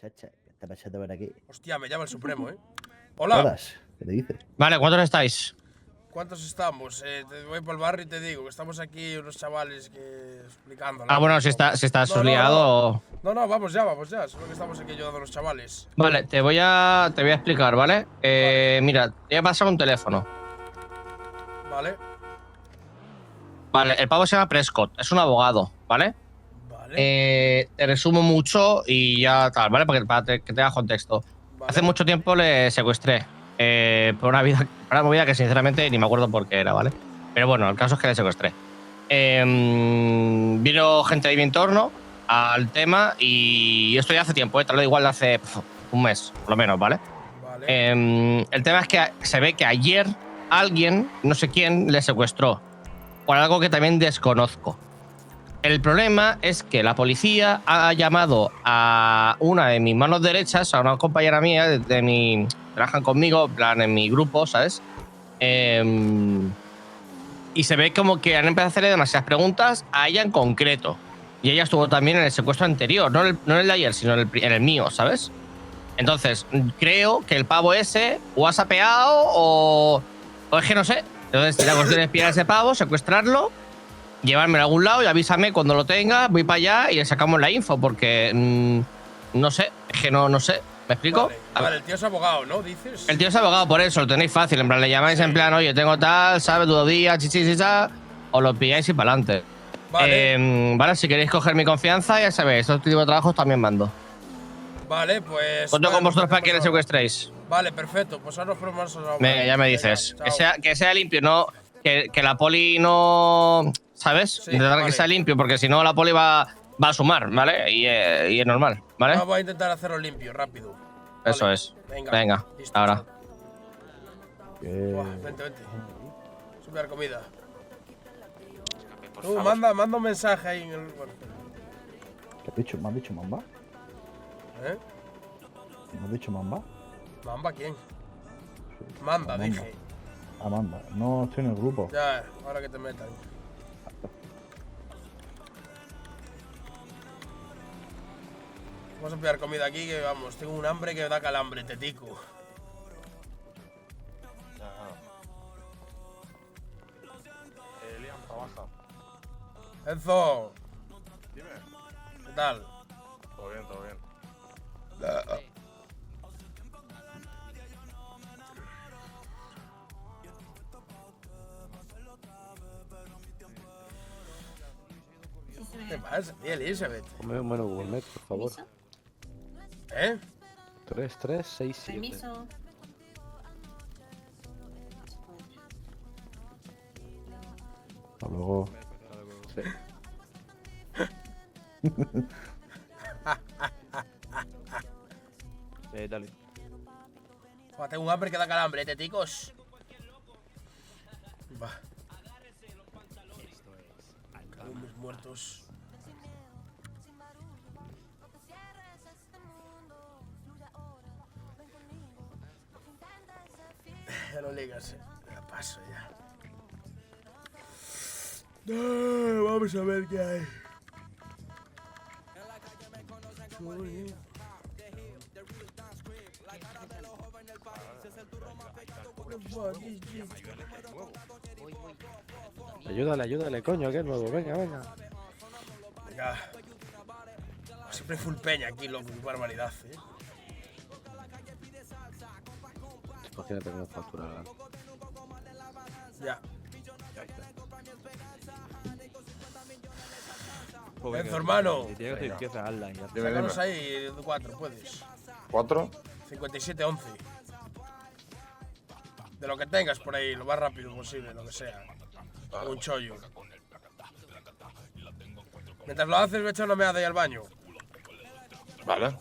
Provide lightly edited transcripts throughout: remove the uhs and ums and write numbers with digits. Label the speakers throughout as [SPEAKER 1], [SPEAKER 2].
[SPEAKER 1] Muchacha, ¿qué está pasando por aquí?
[SPEAKER 2] Hostia, me llama el Supremo, ¿eh? Hola.
[SPEAKER 1] Todas, ¿qué te dice?
[SPEAKER 3] Vale, ¿cuántos estáis?
[SPEAKER 2] ¿Cuántos estamos? Te voy por el barrio y te digo que estamos aquí unos chavales que explicando.
[SPEAKER 3] Ah, bueno, si estás liado.
[SPEAKER 2] No, vamos ya. Solo que estamos aquí ayudando a los chavales.
[SPEAKER 3] Vale, te voy a explicar, ¿vale? Mira, te voy a pasar un teléfono.
[SPEAKER 2] Vale.
[SPEAKER 3] Vale, el pavo se llama Prescott, es un abogado, ¿vale?
[SPEAKER 2] Vale.
[SPEAKER 3] Te resumo mucho y ya tal, ¿vale? Para que te haga contexto.
[SPEAKER 2] Vale.
[SPEAKER 3] Hace mucho tiempo le secuestré por una movida que sinceramente ni me acuerdo por qué era, ¿vale? Pero bueno, el caso es que le secuestré. Vino gente de mi entorno al tema y esto ya hace tiempo, te lo digo igual de hace un mes, por lo menos, ¿vale?
[SPEAKER 2] Vale.
[SPEAKER 3] El tema es que se ve que ayer alguien, no sé quién, le secuestró por algo que también desconozco. El problema es que la policía ha llamado a una de mis manos derechas, a una compañera mía trabajan conmigo, en plan en mi grupo, ¿sabes? Y se ve como que han empezado a hacerle demasiadas preguntas a ella en concreto. Y ella estuvo también en el secuestro anterior, no en el de ayer, sino en el mío, ¿sabes? Entonces, creo que el pavo ese o ha sapeado o es que no sé. Entonces, la cuestión es pillar a ese pavo, secuestrarlo, llevármelo a algún lado y avísame cuando lo tenga, voy para allá y le sacamos la info, porque no sé, es que no sé. ¿Me explico?
[SPEAKER 2] Vale, el tío es abogado, ¿no? ¿Dices?
[SPEAKER 3] El tío es abogado, por eso, lo tenéis fácil. En plan, le llamáis en plan, oye, tengo tal, ¿sabes? 2 días, chichichicha, os lo pilláis y para adelante. Vale, si queréis coger mi confianza, ya sabéis, estos tipos de trabajos también mando.
[SPEAKER 2] Vale, pues.
[SPEAKER 3] Cuento con vosotros para que le secuestréis.
[SPEAKER 2] Vale, perfecto. Pues ahora nos ponemos a
[SPEAKER 3] Venga, ya me dices.
[SPEAKER 2] Venga,
[SPEAKER 3] Que sea limpio, no. Que la poli no. ¿Sabes?
[SPEAKER 2] Sí,
[SPEAKER 3] Intentar
[SPEAKER 2] vale.
[SPEAKER 3] que sea limpio, porque si no, la poli va a sumar, ¿vale? Y es normal, ¿vale?
[SPEAKER 2] Voy a intentar hacerlo limpio, rápido.
[SPEAKER 3] Eso
[SPEAKER 2] Vale.
[SPEAKER 3] es.
[SPEAKER 2] Venga, listo,
[SPEAKER 3] ahora.
[SPEAKER 2] Buah, vente. Sube a la comida. Tú, manda un mensaje ahí en el. Bueno.
[SPEAKER 1] ¿Qué has dicho? ¿Me has dicho Mamba?
[SPEAKER 2] ¿Eh?
[SPEAKER 1] ¿Me has dicho Mamba?
[SPEAKER 2] ¿Mamba quién? Manda, dije.
[SPEAKER 1] Amanda. No estoy en el grupo.
[SPEAKER 2] Ya, ahora que te metan. Vamos a pillar comida aquí, que vamos, tengo un hambre que me da calambre, tetico.
[SPEAKER 4] Liam, trabaja.
[SPEAKER 2] Enzo,
[SPEAKER 4] Dime.
[SPEAKER 2] ¿qué tal?
[SPEAKER 4] Todo bien, todo bien.
[SPEAKER 2] ¿Qué pasa, tía Elizabeth?
[SPEAKER 5] Ponme un menú Google Maps, por favor.
[SPEAKER 2] ¿Eh?
[SPEAKER 5] 3, 3, 6, 7.
[SPEAKER 6] Permiso.
[SPEAKER 1] Hasta luego.
[SPEAKER 5] Sí. Dale.
[SPEAKER 2] Joder, tengo un hambre que da calambre, teticos. Va. Cago en mis muertos. Ya no ligas, ya paso ya. Vamos a ver qué hay.
[SPEAKER 5] Ayúdale, coño, que es nuevo. Venga.
[SPEAKER 2] Venga. Siempre full peña aquí, loco, qué barbaridad,
[SPEAKER 5] Imagínate una factura.
[SPEAKER 2] Ya. Enzo, hermano. Sácanos ahí 4, puedes.
[SPEAKER 4] 4.
[SPEAKER 2] 57-11. De lo que tengas por ahí, lo más rápido posible, lo que sea. Un chollo. Mientras lo haces, voy a echar una meada ahí al baño.
[SPEAKER 4] Vale.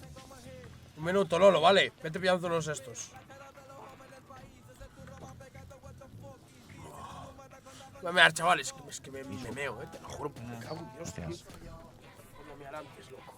[SPEAKER 2] Un minuto, Lolo, vale. Vete pillando los estos. Voy a mear, chavales. Es que me meo, te lo juro. Me cago en Dios, tío. Voy a mear antes, loco.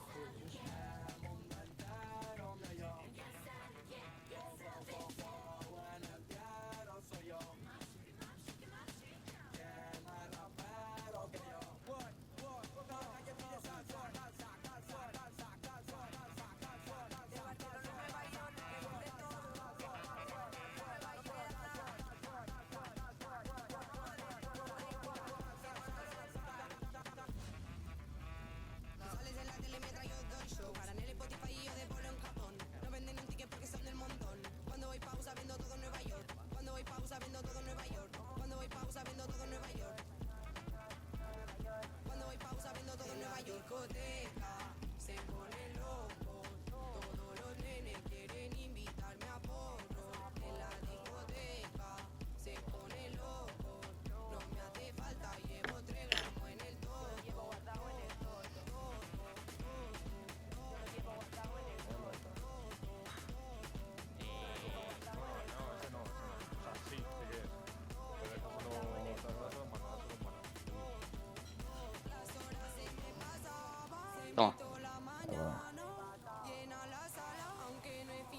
[SPEAKER 6] Toma.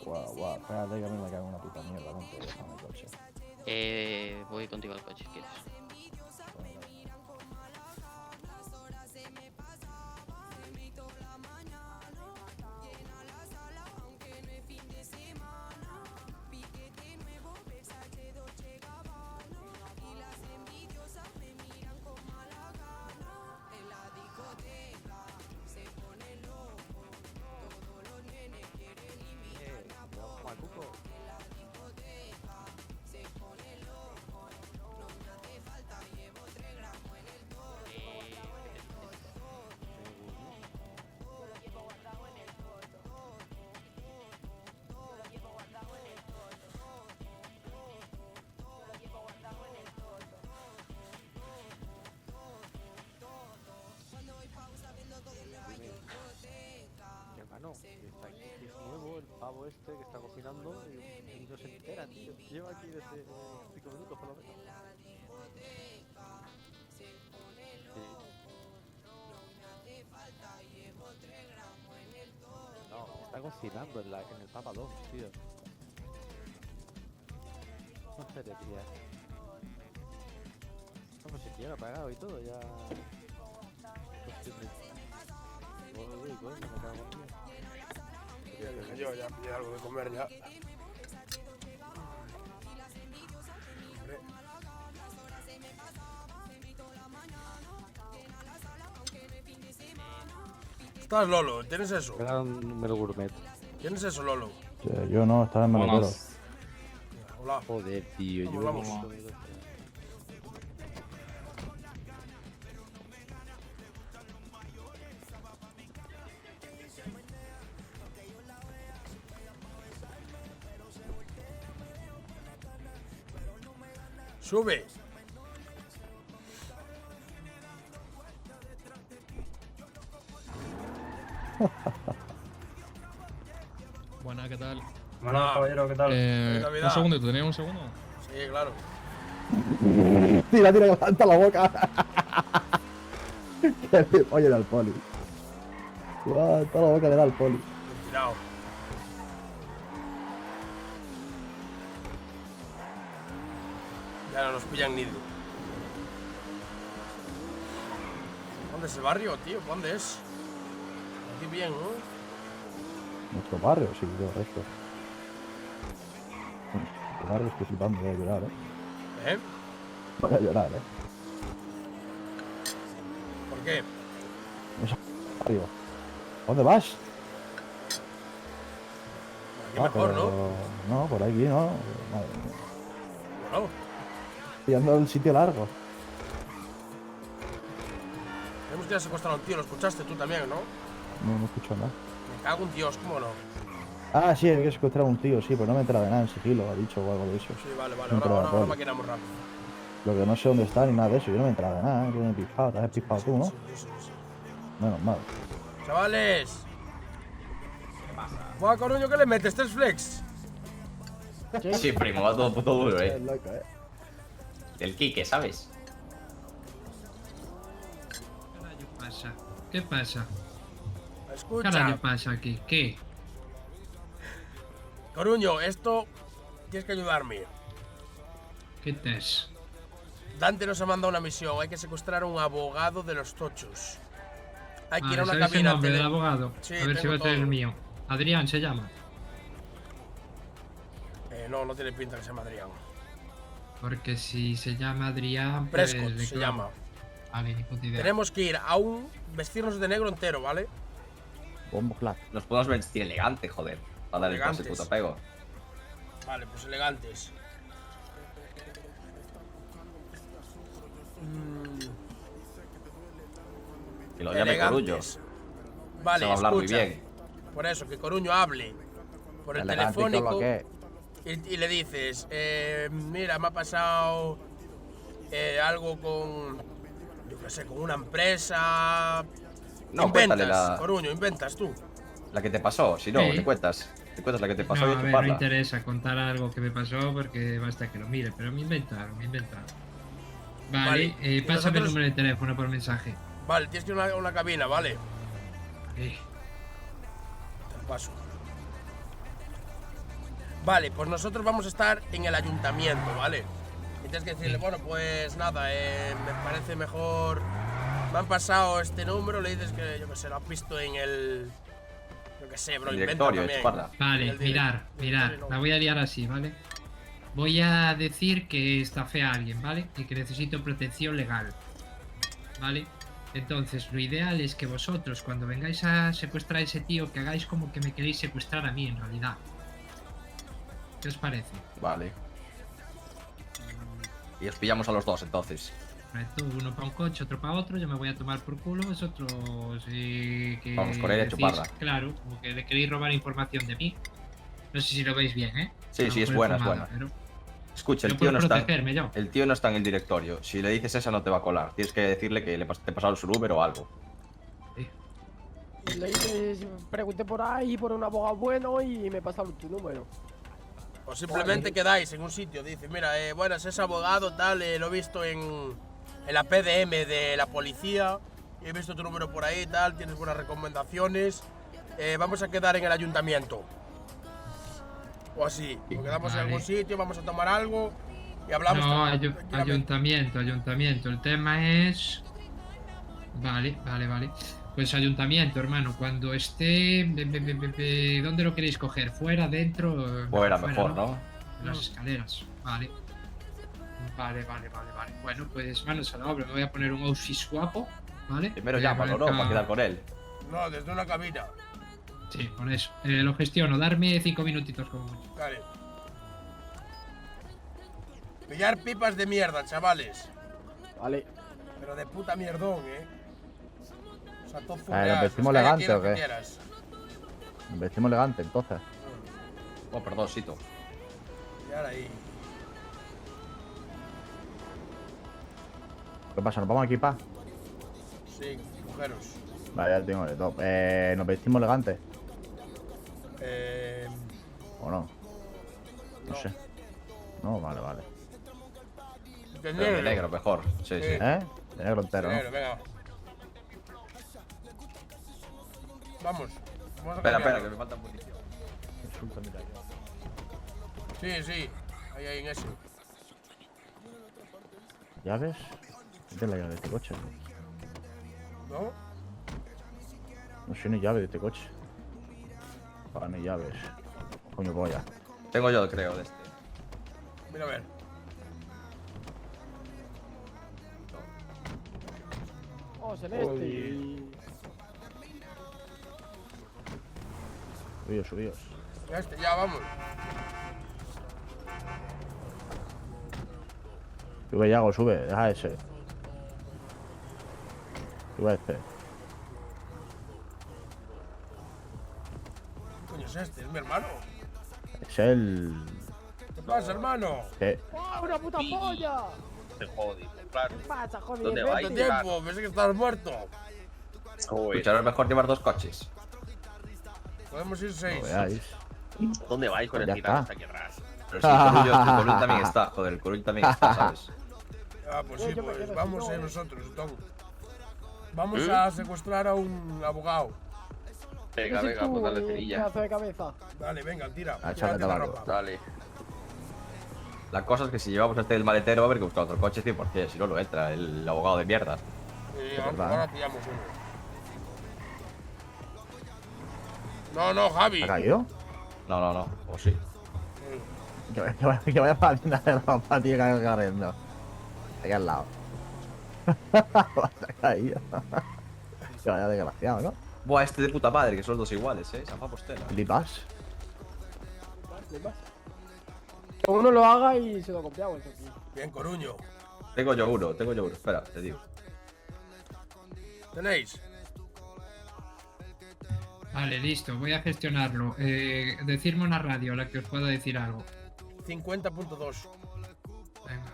[SPEAKER 1] Guau, guau, espérate que a mí me cae una puta mierda dentro de mi coche.
[SPEAKER 6] Voy contigo al coche si quieres.
[SPEAKER 5] Hermano, está aquí, que es nuevo el pavo este que está cocinando y no se entera, tío. Lleva aquí desde 5 minutos por lo menos. Sí. No, está cocinando en el Papa 2, tío. No sé, tía. No, pues si ya apagado y todo, ya. Uy, coño, me cago en Dios.
[SPEAKER 2] Yo ya pillé algo de comer ya. Hombre. ¿Estás, Lolo? ¿Tienes eso?
[SPEAKER 5] Me da un menú gourmet.
[SPEAKER 2] ¿Tienes eso, Lolo?
[SPEAKER 1] Yo no, estaba en maletero.
[SPEAKER 6] Vámonos.
[SPEAKER 2] Hola.
[SPEAKER 5] Joder, tío,
[SPEAKER 2] Vamos,
[SPEAKER 5] yo
[SPEAKER 2] vamos. Sube.
[SPEAKER 7] Buenas, ¿qué tal?
[SPEAKER 2] Buenas, caballero, ¿qué tal?
[SPEAKER 7] Un segundito, ¿tenéis un segundo?
[SPEAKER 2] Sí, claro.
[SPEAKER 1] Tira, que levanta la boca. Que le oye al poli. Guau, toda la boca le da al poli.
[SPEAKER 2] Tirado. Ya no nos pillan ni. ¿Dónde es el barrio, tío? ¿Dónde es? Aquí bien, ¿no?
[SPEAKER 1] Nuestro barrio, sí, yo esto. Nuestro barrio estoy flipando, voy a llorar,
[SPEAKER 2] ¿Eh?
[SPEAKER 1] Voy a llorar,
[SPEAKER 2] ¿Por qué?
[SPEAKER 1] Barrio. ¿A dónde vas?
[SPEAKER 2] Aquí mejor, ¿no?
[SPEAKER 1] No, por aquí no. Madre mía.
[SPEAKER 2] Bueno,
[SPEAKER 1] Pillando el sitio largo.
[SPEAKER 2] tenemos que ir a secuestrar a un tío. Lo escuchaste tú también, ¿no?
[SPEAKER 1] No escucho nada.
[SPEAKER 2] Me cago en Dios, ¿cómo no?
[SPEAKER 1] Ah, sí, hay que secuestrar a un tío, sí, pero no me he enterado de nada en sigilo, ha dicho o algo de eso.
[SPEAKER 2] Sí, vale, vale.
[SPEAKER 1] Siempre
[SPEAKER 2] Ahora,
[SPEAKER 1] la
[SPEAKER 2] ahora
[SPEAKER 1] poli.
[SPEAKER 2] maquinamos rápido.
[SPEAKER 1] Lo que no sé dónde está ni nada de eso, yo no me he enterado de nada, yo me he pijado, te has pijado tú, ¿no?
[SPEAKER 2] Sí.
[SPEAKER 1] Menos mal.
[SPEAKER 2] Chavales. Buah, Coruño, ¿qué le metes? ¿3 flex?
[SPEAKER 6] Sí, primo, va todo puto duro,
[SPEAKER 1] Es loco,
[SPEAKER 6] Del Quique, ¿sabes?
[SPEAKER 8] ¿Qué pasa? ¿Qué pasa? ¿Qué
[SPEAKER 2] Escucha.
[SPEAKER 8] carajo pasa aquí? ¿Qué?
[SPEAKER 2] Coruño, esto tienes que ayudarme.
[SPEAKER 8] ¿Qué tes?
[SPEAKER 2] Dante nos ha mandado una misión. Hay que secuestrar a un abogado de los tochos. Hay que ir a una
[SPEAKER 8] ¿Sabes el
[SPEAKER 2] cabina.
[SPEAKER 8] nombre del abogado?
[SPEAKER 2] Sí,
[SPEAKER 8] a ver si
[SPEAKER 2] tengo
[SPEAKER 8] va a ser el
[SPEAKER 2] todo.
[SPEAKER 8] mío. Adrián se llama.
[SPEAKER 2] No, no tiene pinta que se llama Adrián.
[SPEAKER 8] Porque si se llama Adrián, pues
[SPEAKER 2] Prescott
[SPEAKER 8] le
[SPEAKER 2] se
[SPEAKER 8] clavo.
[SPEAKER 2] llama.
[SPEAKER 8] Vale, ni puta idea.
[SPEAKER 2] Tenemos que ir a un vestirnos de negro entero, ¿vale?
[SPEAKER 1] Bombo clap.
[SPEAKER 6] Nos podemos vestir elegante, joder. Para darle ese
[SPEAKER 2] Elegantes.
[SPEAKER 6] puto pego.
[SPEAKER 2] Vale, pues elegantes.
[SPEAKER 6] Que lo llame Coruño.
[SPEAKER 2] elegantes. Vale,
[SPEAKER 6] Se va a hablar muy
[SPEAKER 2] escucha.
[SPEAKER 6] bien.
[SPEAKER 2] Por eso, que Coruño hable por el
[SPEAKER 1] Elegante y todo
[SPEAKER 2] telefónico
[SPEAKER 1] lo que
[SPEAKER 2] y le dices, mira, me ha pasado algo con, yo qué sé, con una empresa.
[SPEAKER 6] No, cuéntale
[SPEAKER 2] Inventas, Coruño, inventas tú.
[SPEAKER 6] la que te pasó. Si no,
[SPEAKER 8] Sí.
[SPEAKER 6] te cuentas. Te cuentas la que te pasó
[SPEAKER 8] No,
[SPEAKER 6] y
[SPEAKER 8] a ver, no
[SPEAKER 6] chuparla.
[SPEAKER 8] interesa contar algo que me pasó porque basta que lo mire, pero me inventaron. Vale,
[SPEAKER 2] Vale, y
[SPEAKER 8] pásame el
[SPEAKER 2] nosotros-
[SPEAKER 8] número de teléfono por mensaje.
[SPEAKER 2] Vale, tienes que ir a una cabina, ¿vale?
[SPEAKER 8] Vale.
[SPEAKER 2] Te lo paso. Vale, pues nosotros vamos a estar en el ayuntamiento, ¿vale? Y tienes que decirle, bueno, pues nada, me parece mejor. Me han pasado este número, le dices que, yo qué sé, lo has visto en el. Yo qué sé, bro,
[SPEAKER 6] El
[SPEAKER 2] inventa
[SPEAKER 6] directorio,
[SPEAKER 2] también.
[SPEAKER 6] chuparla.
[SPEAKER 8] Vale,
[SPEAKER 2] El
[SPEAKER 8] mirar,
[SPEAKER 2] directorio no.
[SPEAKER 8] la voy a liar así, ¿vale? Voy a decir que estafé a alguien, ¿vale? Y que necesito protección legal, ¿vale? Entonces, lo ideal es que vosotros, cuando vengáis a secuestrar a ese tío, que hagáis como que me queréis secuestrar a mí, en realidad. ¿Qué os parece?
[SPEAKER 6] Vale. Y os pillamos a los dos, entonces.
[SPEAKER 8] Correcto, uno para un coche, otro para otro, yo me voy a tomar por culo, vosotros que
[SPEAKER 6] Vamos con ella a
[SPEAKER 8] decís,
[SPEAKER 6] chuparla.
[SPEAKER 8] claro, como que le queréis robar información de mí. No sé si lo veis bien, ¿eh?
[SPEAKER 6] Sí,
[SPEAKER 8] A lo
[SPEAKER 6] sí, es
[SPEAKER 8] mejor
[SPEAKER 6] buena, es
[SPEAKER 8] fumada,
[SPEAKER 6] buena.
[SPEAKER 8] pero
[SPEAKER 6] Escucha, el
[SPEAKER 8] yo
[SPEAKER 6] tío
[SPEAKER 8] por
[SPEAKER 6] no está.
[SPEAKER 8] protegerme yo.
[SPEAKER 6] El tío no está en el directorio. Si le dices esa, no te va a colar. Tienes que decirle que te pasaron su Uber o algo.
[SPEAKER 9] Le dices, pregunté por ahí por un abogado bueno y me pasaron tu número.
[SPEAKER 2] O simplemente quedáis en un sitio, dices, mira, buenas, es abogado, tal, lo he visto en la PDM de la policía, he visto tu número por ahí, tal, tienes buenas recomendaciones, vamos a quedar en el ayuntamiento. O así, o quedamos en
[SPEAKER 8] Vale.
[SPEAKER 2] algún sitio, vamos a tomar algo y hablamos.
[SPEAKER 8] No,
[SPEAKER 2] tranquilamente.
[SPEAKER 8] ayuntamiento. El tema es. Vale. Pues ayuntamiento, hermano. Cuando esté. ¿Dónde lo queréis coger? ¿Fuera, dentro?
[SPEAKER 6] Fuera mejor, ¿no?
[SPEAKER 8] En las escaleras. Vale. Vale. Bueno, pues manos a la obra. Me voy a poner un outfit guapo. ¿Vale?
[SPEAKER 6] Primero
[SPEAKER 8] Voy a
[SPEAKER 6] llámalo,
[SPEAKER 8] poner
[SPEAKER 6] ¿no? Para
[SPEAKER 8] acá-
[SPEAKER 6] quedar con él.
[SPEAKER 2] No, desde una cabina.
[SPEAKER 8] Sí, por eso. Lo gestiono. Darme 5 minutitos como mucho.
[SPEAKER 2] Vale. Pillar pipas de mierda, chavales.
[SPEAKER 9] Vale.
[SPEAKER 2] Pero de puta mierdón, O sea, todo
[SPEAKER 1] ¿nos
[SPEAKER 2] fumeado,
[SPEAKER 1] vestimos
[SPEAKER 2] es que hay
[SPEAKER 1] elegante
[SPEAKER 2] aquí lo
[SPEAKER 1] o
[SPEAKER 2] que
[SPEAKER 1] qué?
[SPEAKER 2] quieras.
[SPEAKER 1] Nos vestimos elegante, entonces.
[SPEAKER 6] Oh, perdón, Sito.
[SPEAKER 2] Y ahora ahí.
[SPEAKER 1] ¿Qué pasa? ¿Nos vamos a equipar?
[SPEAKER 2] Sí, mujeres.
[SPEAKER 1] Vale, ya tengo de todo. ¿Nos vestimos elegantes
[SPEAKER 2] Eh,
[SPEAKER 1] o no? No sé. No, vale.
[SPEAKER 2] de
[SPEAKER 6] Pero de negro, mejor. Sí, sí.
[SPEAKER 1] ¿Eh? De negro entero, ¿no?
[SPEAKER 2] Negro, venga. Vamos. Vamos a
[SPEAKER 6] Espera,
[SPEAKER 2] cambiarlo.
[SPEAKER 6] que me falta munición.
[SPEAKER 1] Insulta, mira.
[SPEAKER 2] Sí. Ahí en ese.
[SPEAKER 1] ¿Llaves? ¿Qué es la llave de este coche?
[SPEAKER 2] ¿No?
[SPEAKER 1] No sé ni llave de este coche. Para ni llaves. Coño, polla.
[SPEAKER 6] Tengo yo, creo, de este.
[SPEAKER 2] Mira a ver.
[SPEAKER 9] Oh, celeste.
[SPEAKER 1] Subidos.
[SPEAKER 2] Ya, vamos.
[SPEAKER 1] Sube, Yago, sube. Deja ese. Sube este.
[SPEAKER 2] ¿Qué coño es este? Es mi hermano.
[SPEAKER 1] Es el...
[SPEAKER 2] ¿Qué pasa, hermano?
[SPEAKER 9] ¡Oh, una puta polla!
[SPEAKER 4] Te jodí, claro.
[SPEAKER 9] ¿Qué pasa, joder?
[SPEAKER 4] ¿Dónde
[SPEAKER 2] ¿Cuánto
[SPEAKER 4] vais?
[SPEAKER 2] tiempo? Pensé que estabas muerto.
[SPEAKER 6] Escucha, ahora es mejor llevar dos coches.
[SPEAKER 2] Podemos ir
[SPEAKER 1] No
[SPEAKER 2] 6.
[SPEAKER 1] veáis.
[SPEAKER 4] ¿Dónde vais con el
[SPEAKER 1] Ya
[SPEAKER 4] gitano
[SPEAKER 1] está.
[SPEAKER 4] hasta aquí atrás?
[SPEAKER 6] Pero sí, el Coruño también está. Joder, el Coruño también está, ¿sabes?
[SPEAKER 2] Ah, pues sí,
[SPEAKER 9] Yo me
[SPEAKER 2] pues
[SPEAKER 9] quedo
[SPEAKER 2] vamos
[SPEAKER 9] sin
[SPEAKER 2] nosotros, Tom. Vamos a secuestrar a un abogado.
[SPEAKER 4] Venga, pues dale cerilla.
[SPEAKER 9] Pedazo de cabeza.
[SPEAKER 2] Dale, venga, tira.
[SPEAKER 1] Ah,
[SPEAKER 2] Tírate
[SPEAKER 1] échale
[SPEAKER 2] la
[SPEAKER 1] tabaco.
[SPEAKER 2] ropa.
[SPEAKER 4] Dale.
[SPEAKER 6] La cosa es que si llevamos este del maletero va a haber que buscar otro coche 100%, si no lo entra el abogado de mierda.
[SPEAKER 1] verdad,
[SPEAKER 2] Ahora pillamos uno. No, Javi.
[SPEAKER 1] ¿Ha caído?
[SPEAKER 6] No. O sí.
[SPEAKER 1] Que vaya para la tienda de ropa, tío, que vaya corriendo. Aquí al lado. Se ha caído. Que vaya desgraciado, ¿no?
[SPEAKER 6] Buah, este de puta madre, que son los dos iguales, San Postela.
[SPEAKER 1] Flipas.
[SPEAKER 9] Que uno lo haga y se lo copiamos aquí.
[SPEAKER 2] Bien, Coruño.
[SPEAKER 6] Tengo yo uno. Espera, te digo.
[SPEAKER 2] ¿Tenéis?
[SPEAKER 8] Vale, listo, voy a gestionarlo. Decirme una radio a la que os pueda decir algo.
[SPEAKER 2] 50.2.
[SPEAKER 8] Venga.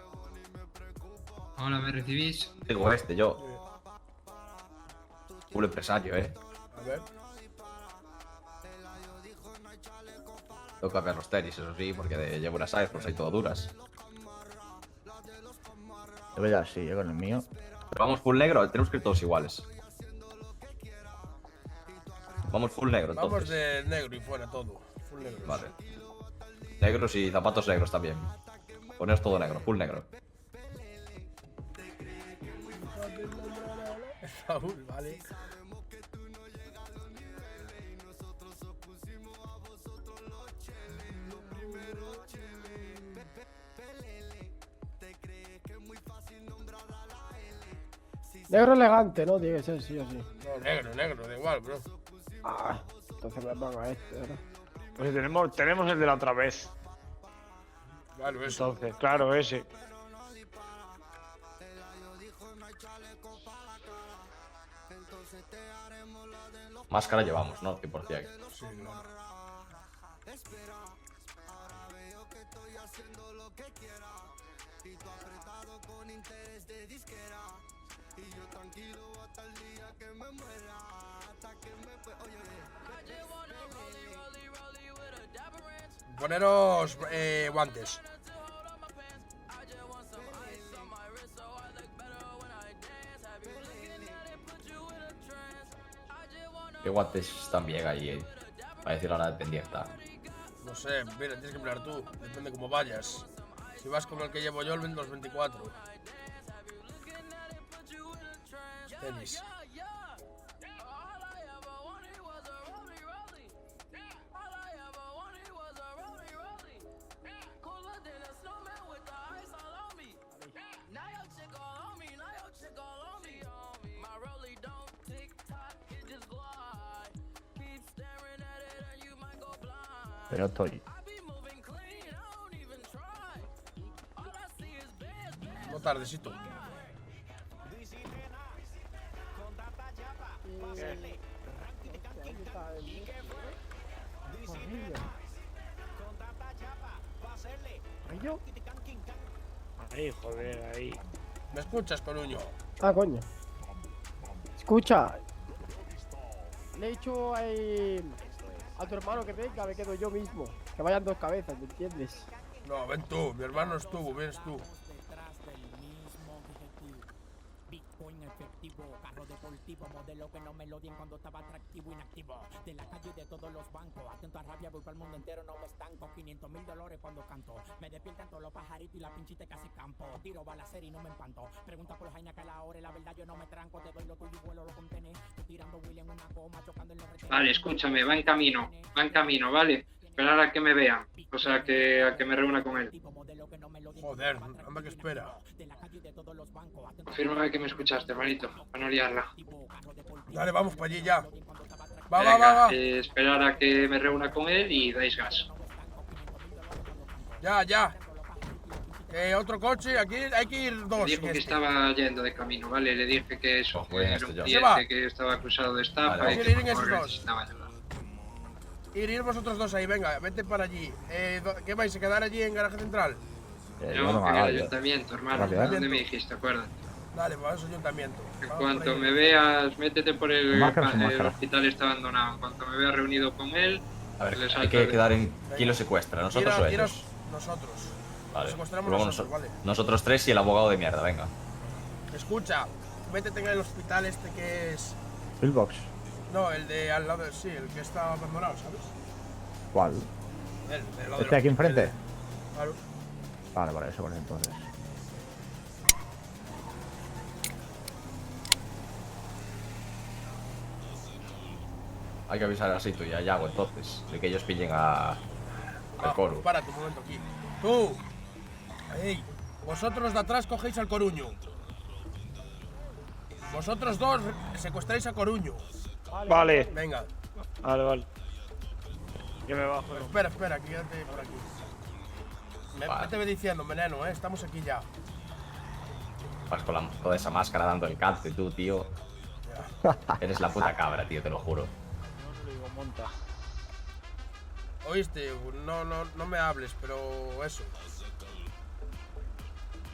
[SPEAKER 8] Hola, ¿me recibís?
[SPEAKER 6] Digo yo. Un empresario,
[SPEAKER 2] A ver.
[SPEAKER 6] Tengo que cambiar los tenis, eso sí, porque llevo unas Air Force ahí todo duras.
[SPEAKER 1] Yo voy así, yo con el mío.
[SPEAKER 6] Pero vamos full negro, tenemos que ir todos iguales. Vamos full negro, entonces.
[SPEAKER 2] Vamos de negro y fuera todo. Full negro.
[SPEAKER 6] Vale. Negros y zapatos negros también. Poneros todo negro, full negro.
[SPEAKER 2] Raúl, vale.
[SPEAKER 9] Negro elegante, ¿no? Tiene que ser sí o sí.
[SPEAKER 2] No, negro, da igual, bro.
[SPEAKER 9] Ah, entonces me pongo este, ¿no?
[SPEAKER 10] Pues tenemos el de la otra vez.
[SPEAKER 2] Claro, eso.
[SPEAKER 10] Entonces, claro, ese.
[SPEAKER 6] Máscara llevamos, ¿no? 100%.
[SPEAKER 2] Sí, claro. Poneros guantes.
[SPEAKER 6] ¿Qué guantes están bien ahí? Para decir la dependiente.
[SPEAKER 2] No sé, mira, tienes que mirar tú. Depende cómo vayas. Si vas con el que llevo yo, los 24. Tenis.
[SPEAKER 1] Pero estoy.
[SPEAKER 2] No tardecito.
[SPEAKER 10] Ahí, joder, ahí.
[SPEAKER 2] ¿Me escuchas, Coruño?
[SPEAKER 9] Ah, coño. Escucha. Le he dicho a tu hermano que venga, me quedo yo mismo. Que vayan dos cabezas, ¿me entiendes?
[SPEAKER 2] No, ven tú. Mi hermano estuvo, vienes tú.
[SPEAKER 11] Bitcoin efectivo, carro deportivo, modelo que no me lo dien cuando estaba atractivo, inactivo. De la calle de todos los bancos, atento a rabia, voy para el mundo entero, no me estanco. $500,000 cuando canto. Me despiertan todos los pajaritos y la pinchita casi campo. Tiro balacer y no me empanto. Pregunta por Jaina que a la hora y la verdad yo no me tranco. Te doy lo tuyo y vuelo lo contené. Tú tirando William una goma, chocando en los retenes.
[SPEAKER 8] Vale, escúchame, va en camino, ¿vale? Esperar a que me vea, o sea, a que me reúna con él.
[SPEAKER 2] Joder, anda que espera.
[SPEAKER 8] Confírmame que me escuchaste, hermanito, para no liarla.
[SPEAKER 2] Dale, vamos para allí ya. Va.
[SPEAKER 8] Esperar a que me reúna con él y dais gas.
[SPEAKER 2] Ya. Otro coche, aquí hay que ir dos.
[SPEAKER 8] Me dijo que estaba yendo de camino, ¿vale? Le dije que eso, que era un
[SPEAKER 2] Se va.
[SPEAKER 8] cliente que estaba acusado de estafa
[SPEAKER 2] Vale,
[SPEAKER 8] y
[SPEAKER 2] vamos.
[SPEAKER 8] que
[SPEAKER 2] Ir en esos dos.
[SPEAKER 8] necesitaba ayuda.
[SPEAKER 2] Ir vosotros dos ahí, venga, vete para allí. ¿Qué vais a quedar allí en garaje central?
[SPEAKER 8] No, en el ayuntamiento, hermano. ¿Dónde me dijiste? Acuérdate.
[SPEAKER 2] Dale, vamos al ayuntamiento.
[SPEAKER 8] En cuanto me veas, métete por el
[SPEAKER 1] Máscara.
[SPEAKER 8] hospital está abandonado. En cuanto me veas reunido con él,
[SPEAKER 6] A ver,
[SPEAKER 8] le
[SPEAKER 6] hay
[SPEAKER 8] salto
[SPEAKER 6] que
[SPEAKER 8] el-
[SPEAKER 6] quedar en quién lo secuestra, nosotros o ellos.
[SPEAKER 2] Nosotros.
[SPEAKER 6] Vale.
[SPEAKER 2] Secuestramos
[SPEAKER 6] Luego
[SPEAKER 2] nosotros, vale.
[SPEAKER 6] nosotros tres y el abogado de mierda, venga.
[SPEAKER 2] Escucha, métete en el hospital este que es...
[SPEAKER 1] Pillbox.
[SPEAKER 2] No, el de al lado, sí, el que está abandonado, ¿sabes?
[SPEAKER 1] ¿Cuál?
[SPEAKER 2] El de lado
[SPEAKER 1] ¿Este aquí enfrente?
[SPEAKER 2] Claro.
[SPEAKER 1] Vale, por eso, entonces.
[SPEAKER 6] Hay que avisar a Sito y a Yago entonces, de que ellos pillen al Coru.
[SPEAKER 2] Párate un momento aquí. Tú. Ahí. Vosotros de atrás cogéis al Coruño. Vosotros dos secuestráis a Coruño.
[SPEAKER 10] Vale.
[SPEAKER 2] Venga.
[SPEAKER 10] Vale. Yo me bajo.
[SPEAKER 2] Espera, quédate por aquí. Vete diciendo, veneno, estamos aquí ya.
[SPEAKER 6] Vas con toda esa máscara dando el cante, tú, tío. Eres la puta cabra, tío, te lo juro.
[SPEAKER 10] No lo digo, monta.
[SPEAKER 2] Oíste, no me hables, pero eso.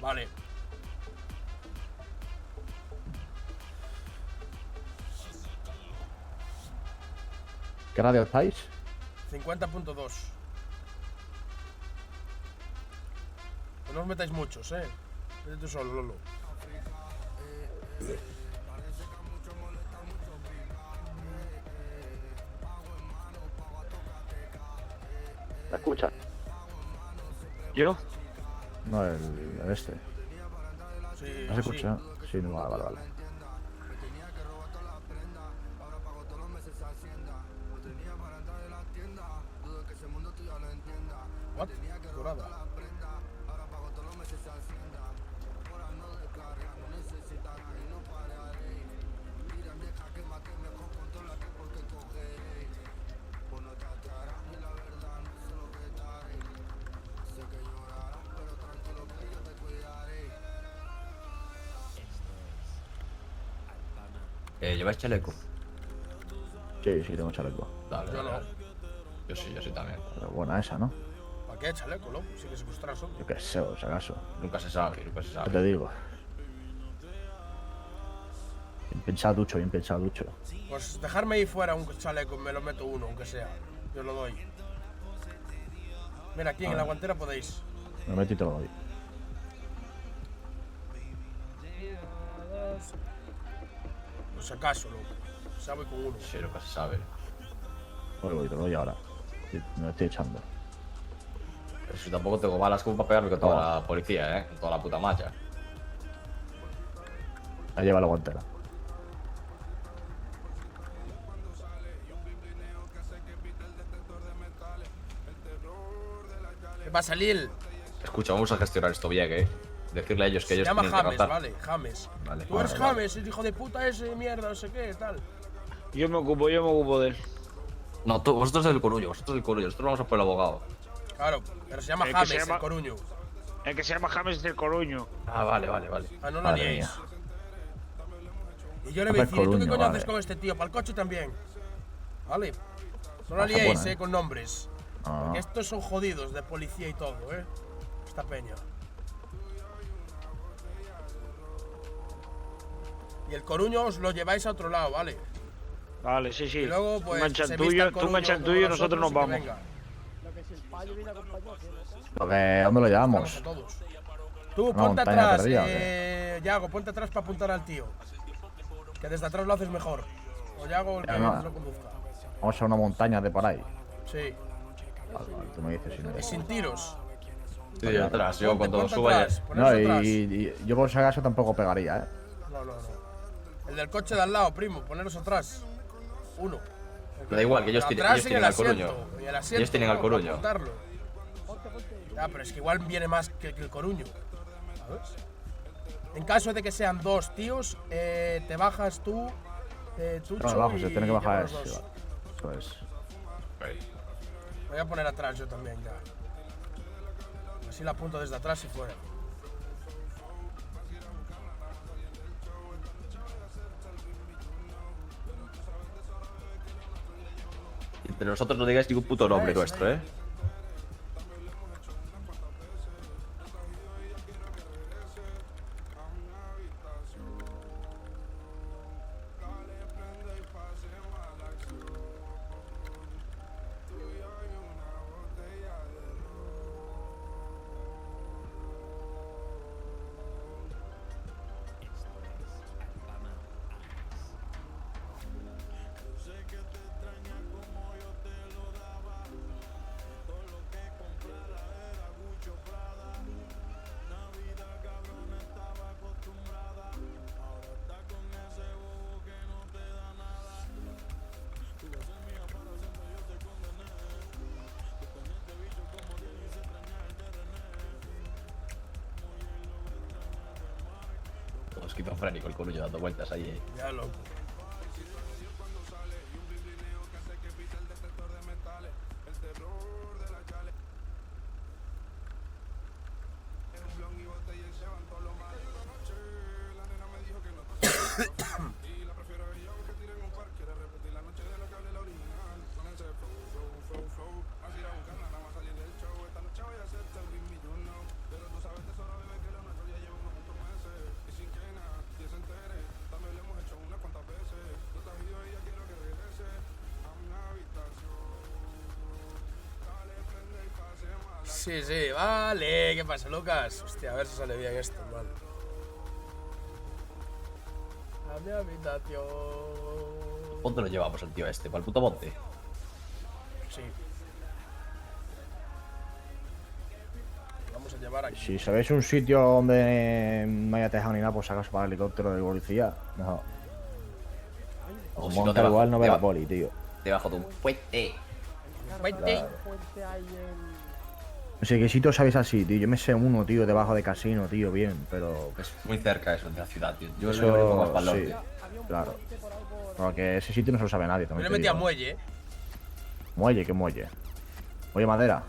[SPEAKER 2] Vale.
[SPEAKER 1] ¿Qué radio estáis?
[SPEAKER 2] 50.2. No os metáis muchos, Vete tú solo, Lolo.
[SPEAKER 5] ¿Me escucha?
[SPEAKER 10] ¿Yo?
[SPEAKER 1] No, el este.
[SPEAKER 2] Sí,
[SPEAKER 1] ¿No se escucha? Sí, no, vale.
[SPEAKER 2] What? Dorada.
[SPEAKER 6] ¿Lleváis chaleco?
[SPEAKER 1] Sí, tengo chaleco.
[SPEAKER 6] Dale,
[SPEAKER 2] Yo no.
[SPEAKER 6] dale. Yo sí también.
[SPEAKER 1] Pero buena esa, ¿no?
[SPEAKER 2] ¿Para qué chaleco, loco? Sí que se frustran solo.
[SPEAKER 1] Yo qué sé, por si acaso.
[SPEAKER 6] Nunca se sabe, nunca se
[SPEAKER 1] ¿Qué
[SPEAKER 6] sabe.
[SPEAKER 1] te digo? Bien pensado, ducho.
[SPEAKER 2] Pues dejarme ahí fuera un chaleco, me lo meto uno, aunque sea. Yo lo doy. Mira, aquí en la guantera podéis.
[SPEAKER 1] Me lo meto y te lo doy.
[SPEAKER 2] Por si acaso, loco. Ya voy con uno.
[SPEAKER 6] Sí, nunca se sabe.
[SPEAKER 1] Voy, te lo doy ahora. Me lo estoy echando.
[SPEAKER 6] Pero si tampoco tengo balas como para pegarme con toda la policía, con toda la puta malla.
[SPEAKER 1] Ahí lleva la guantera.
[SPEAKER 2] ¿Qué pasa, Lil?
[SPEAKER 6] Escucha, vamos a gestionar esto bien, Decirle a ellos que
[SPEAKER 2] Se
[SPEAKER 6] ellos
[SPEAKER 2] llama
[SPEAKER 6] tienen que
[SPEAKER 2] James,
[SPEAKER 6] ratar.
[SPEAKER 2] vale, James.
[SPEAKER 6] Vale.
[SPEAKER 2] Tú eres
[SPEAKER 6] Vale.
[SPEAKER 2] James, el hijo de puta ese, mierda, no sé qué, tal.
[SPEAKER 10] Yo me ocupo de él.
[SPEAKER 6] No, vosotros del Coruño, nosotros vamos a por el abogado.
[SPEAKER 2] Claro, pero se llama
[SPEAKER 10] El que
[SPEAKER 2] James,
[SPEAKER 10] se llama-
[SPEAKER 2] el Coruño.
[SPEAKER 10] El que se llama James del Coruño.
[SPEAKER 6] Ah, vale.
[SPEAKER 2] Ah, no la
[SPEAKER 1] Madre
[SPEAKER 2] liéis.
[SPEAKER 1] mía.
[SPEAKER 2] Y yo le voy a
[SPEAKER 1] James
[SPEAKER 2] decir, ¿tú qué
[SPEAKER 1] Coruño,
[SPEAKER 2] coño haces
[SPEAKER 1] vale.
[SPEAKER 2] con este tío? Para el coche también. Vale. No la
[SPEAKER 1] Ah, está
[SPEAKER 2] liéis,
[SPEAKER 1] buena,
[SPEAKER 2] con nombres.
[SPEAKER 1] Ah,
[SPEAKER 2] Porque estos son jodidos de policía y todo, Esta peña. Y el Coruño os lo lleváis a otro lado, ¿vale?
[SPEAKER 10] Vale, sí.
[SPEAKER 2] Y luego,
[SPEAKER 10] Tú
[SPEAKER 2] pues,
[SPEAKER 10] engancha
[SPEAKER 2] se
[SPEAKER 10] el
[SPEAKER 2] vista
[SPEAKER 10] tuyo,
[SPEAKER 2] el Coruño como
[SPEAKER 10] nosotros nos
[SPEAKER 2] y que
[SPEAKER 10] vamos.
[SPEAKER 2] venga.
[SPEAKER 9] Lo que si el payo viene acompañado, ¿qué?
[SPEAKER 1] lo que, ¿dónde lo llevamos?
[SPEAKER 2] Vamos a todos. Tú,
[SPEAKER 1] Una
[SPEAKER 2] ponte
[SPEAKER 1] montaña
[SPEAKER 2] atrás,
[SPEAKER 1] perdida, ¿o
[SPEAKER 2] Yago, ponte atrás para apuntar al tío. Que desde atrás lo haces mejor. O Yago, el que
[SPEAKER 1] Ya, no.
[SPEAKER 2] lo conduzca.
[SPEAKER 1] Vamos a una montaña de por ahí.
[SPEAKER 2] Sí.
[SPEAKER 1] Vale, tú me dices si no.
[SPEAKER 2] Y sin tiros.
[SPEAKER 6] Sí, yo atrás, yo cuando
[SPEAKER 2] Ponte
[SPEAKER 6] suba ya.
[SPEAKER 2] atrás,
[SPEAKER 1] No,
[SPEAKER 2] ponerse atrás.
[SPEAKER 1] y yo por si acaso tampoco pegaría,
[SPEAKER 2] No. El del coche de al lado, primo, poneros atrás. Uno.
[SPEAKER 6] Me da igual, que ellos
[SPEAKER 2] Atrás en
[SPEAKER 6] tienen
[SPEAKER 2] el
[SPEAKER 6] al Coruño.
[SPEAKER 2] asiento, y el asiento,
[SPEAKER 6] Ellos tienen al
[SPEAKER 2] no,
[SPEAKER 6] Coruño.
[SPEAKER 2] para apuntarlo. Ya, pero es que igual viene más que el Coruño. ¿Sabes? En caso de que sean dos tíos, te bajas tú, Tucho,
[SPEAKER 1] No, abajo,
[SPEAKER 2] y
[SPEAKER 1] se tiene que bajar
[SPEAKER 2] llevan los
[SPEAKER 1] eso.
[SPEAKER 2] dos.
[SPEAKER 1] Eso es.
[SPEAKER 2] Voy a poner atrás yo también ya. Así la apunto desde atrás y fuera.
[SPEAKER 6] Entre nosotros no digáis ningún puto nombre nuestro, Todo esquizofrénico el Coruño dando vueltas ahí,
[SPEAKER 2] Ya, loco. Sí, sí, vale. ¿Qué pasa, Lucas? Hostia, a ver si sale bien esto, hermano. A mi habitación.
[SPEAKER 6] ¿Dónde lo llevamos el tío este? ¿Para el puto monte?
[SPEAKER 2] Sí. Vamos a llevar aquí.
[SPEAKER 1] Si sabéis un sitio donde no haya tejado ni nada, pues sacas para el helicóptero de policía, mejor.
[SPEAKER 6] O
[SPEAKER 1] O
[SPEAKER 6] si no,
[SPEAKER 1] monta igual no ve la poli, tío.
[SPEAKER 6] Debajo de un puente.
[SPEAKER 2] Puente.
[SPEAKER 9] Puente ahí en...
[SPEAKER 1] No sé qué sitio sabéis así, tío. Yo me sé uno, tío, debajo de casino, tío, bien, pero.
[SPEAKER 6] Es muy cerca eso de la ciudad, tío. Yo
[SPEAKER 1] Eso,
[SPEAKER 6] lo pongo más para el
[SPEAKER 1] sí.
[SPEAKER 6] norte.
[SPEAKER 1] Claro. Porque ese sitio no se lo sabe nadie
[SPEAKER 2] Yo
[SPEAKER 1] también.
[SPEAKER 2] le
[SPEAKER 1] te
[SPEAKER 2] metí a
[SPEAKER 1] digo.
[SPEAKER 2] muelle,
[SPEAKER 1] Muelle, ¿qué muelle? Muelle Madera.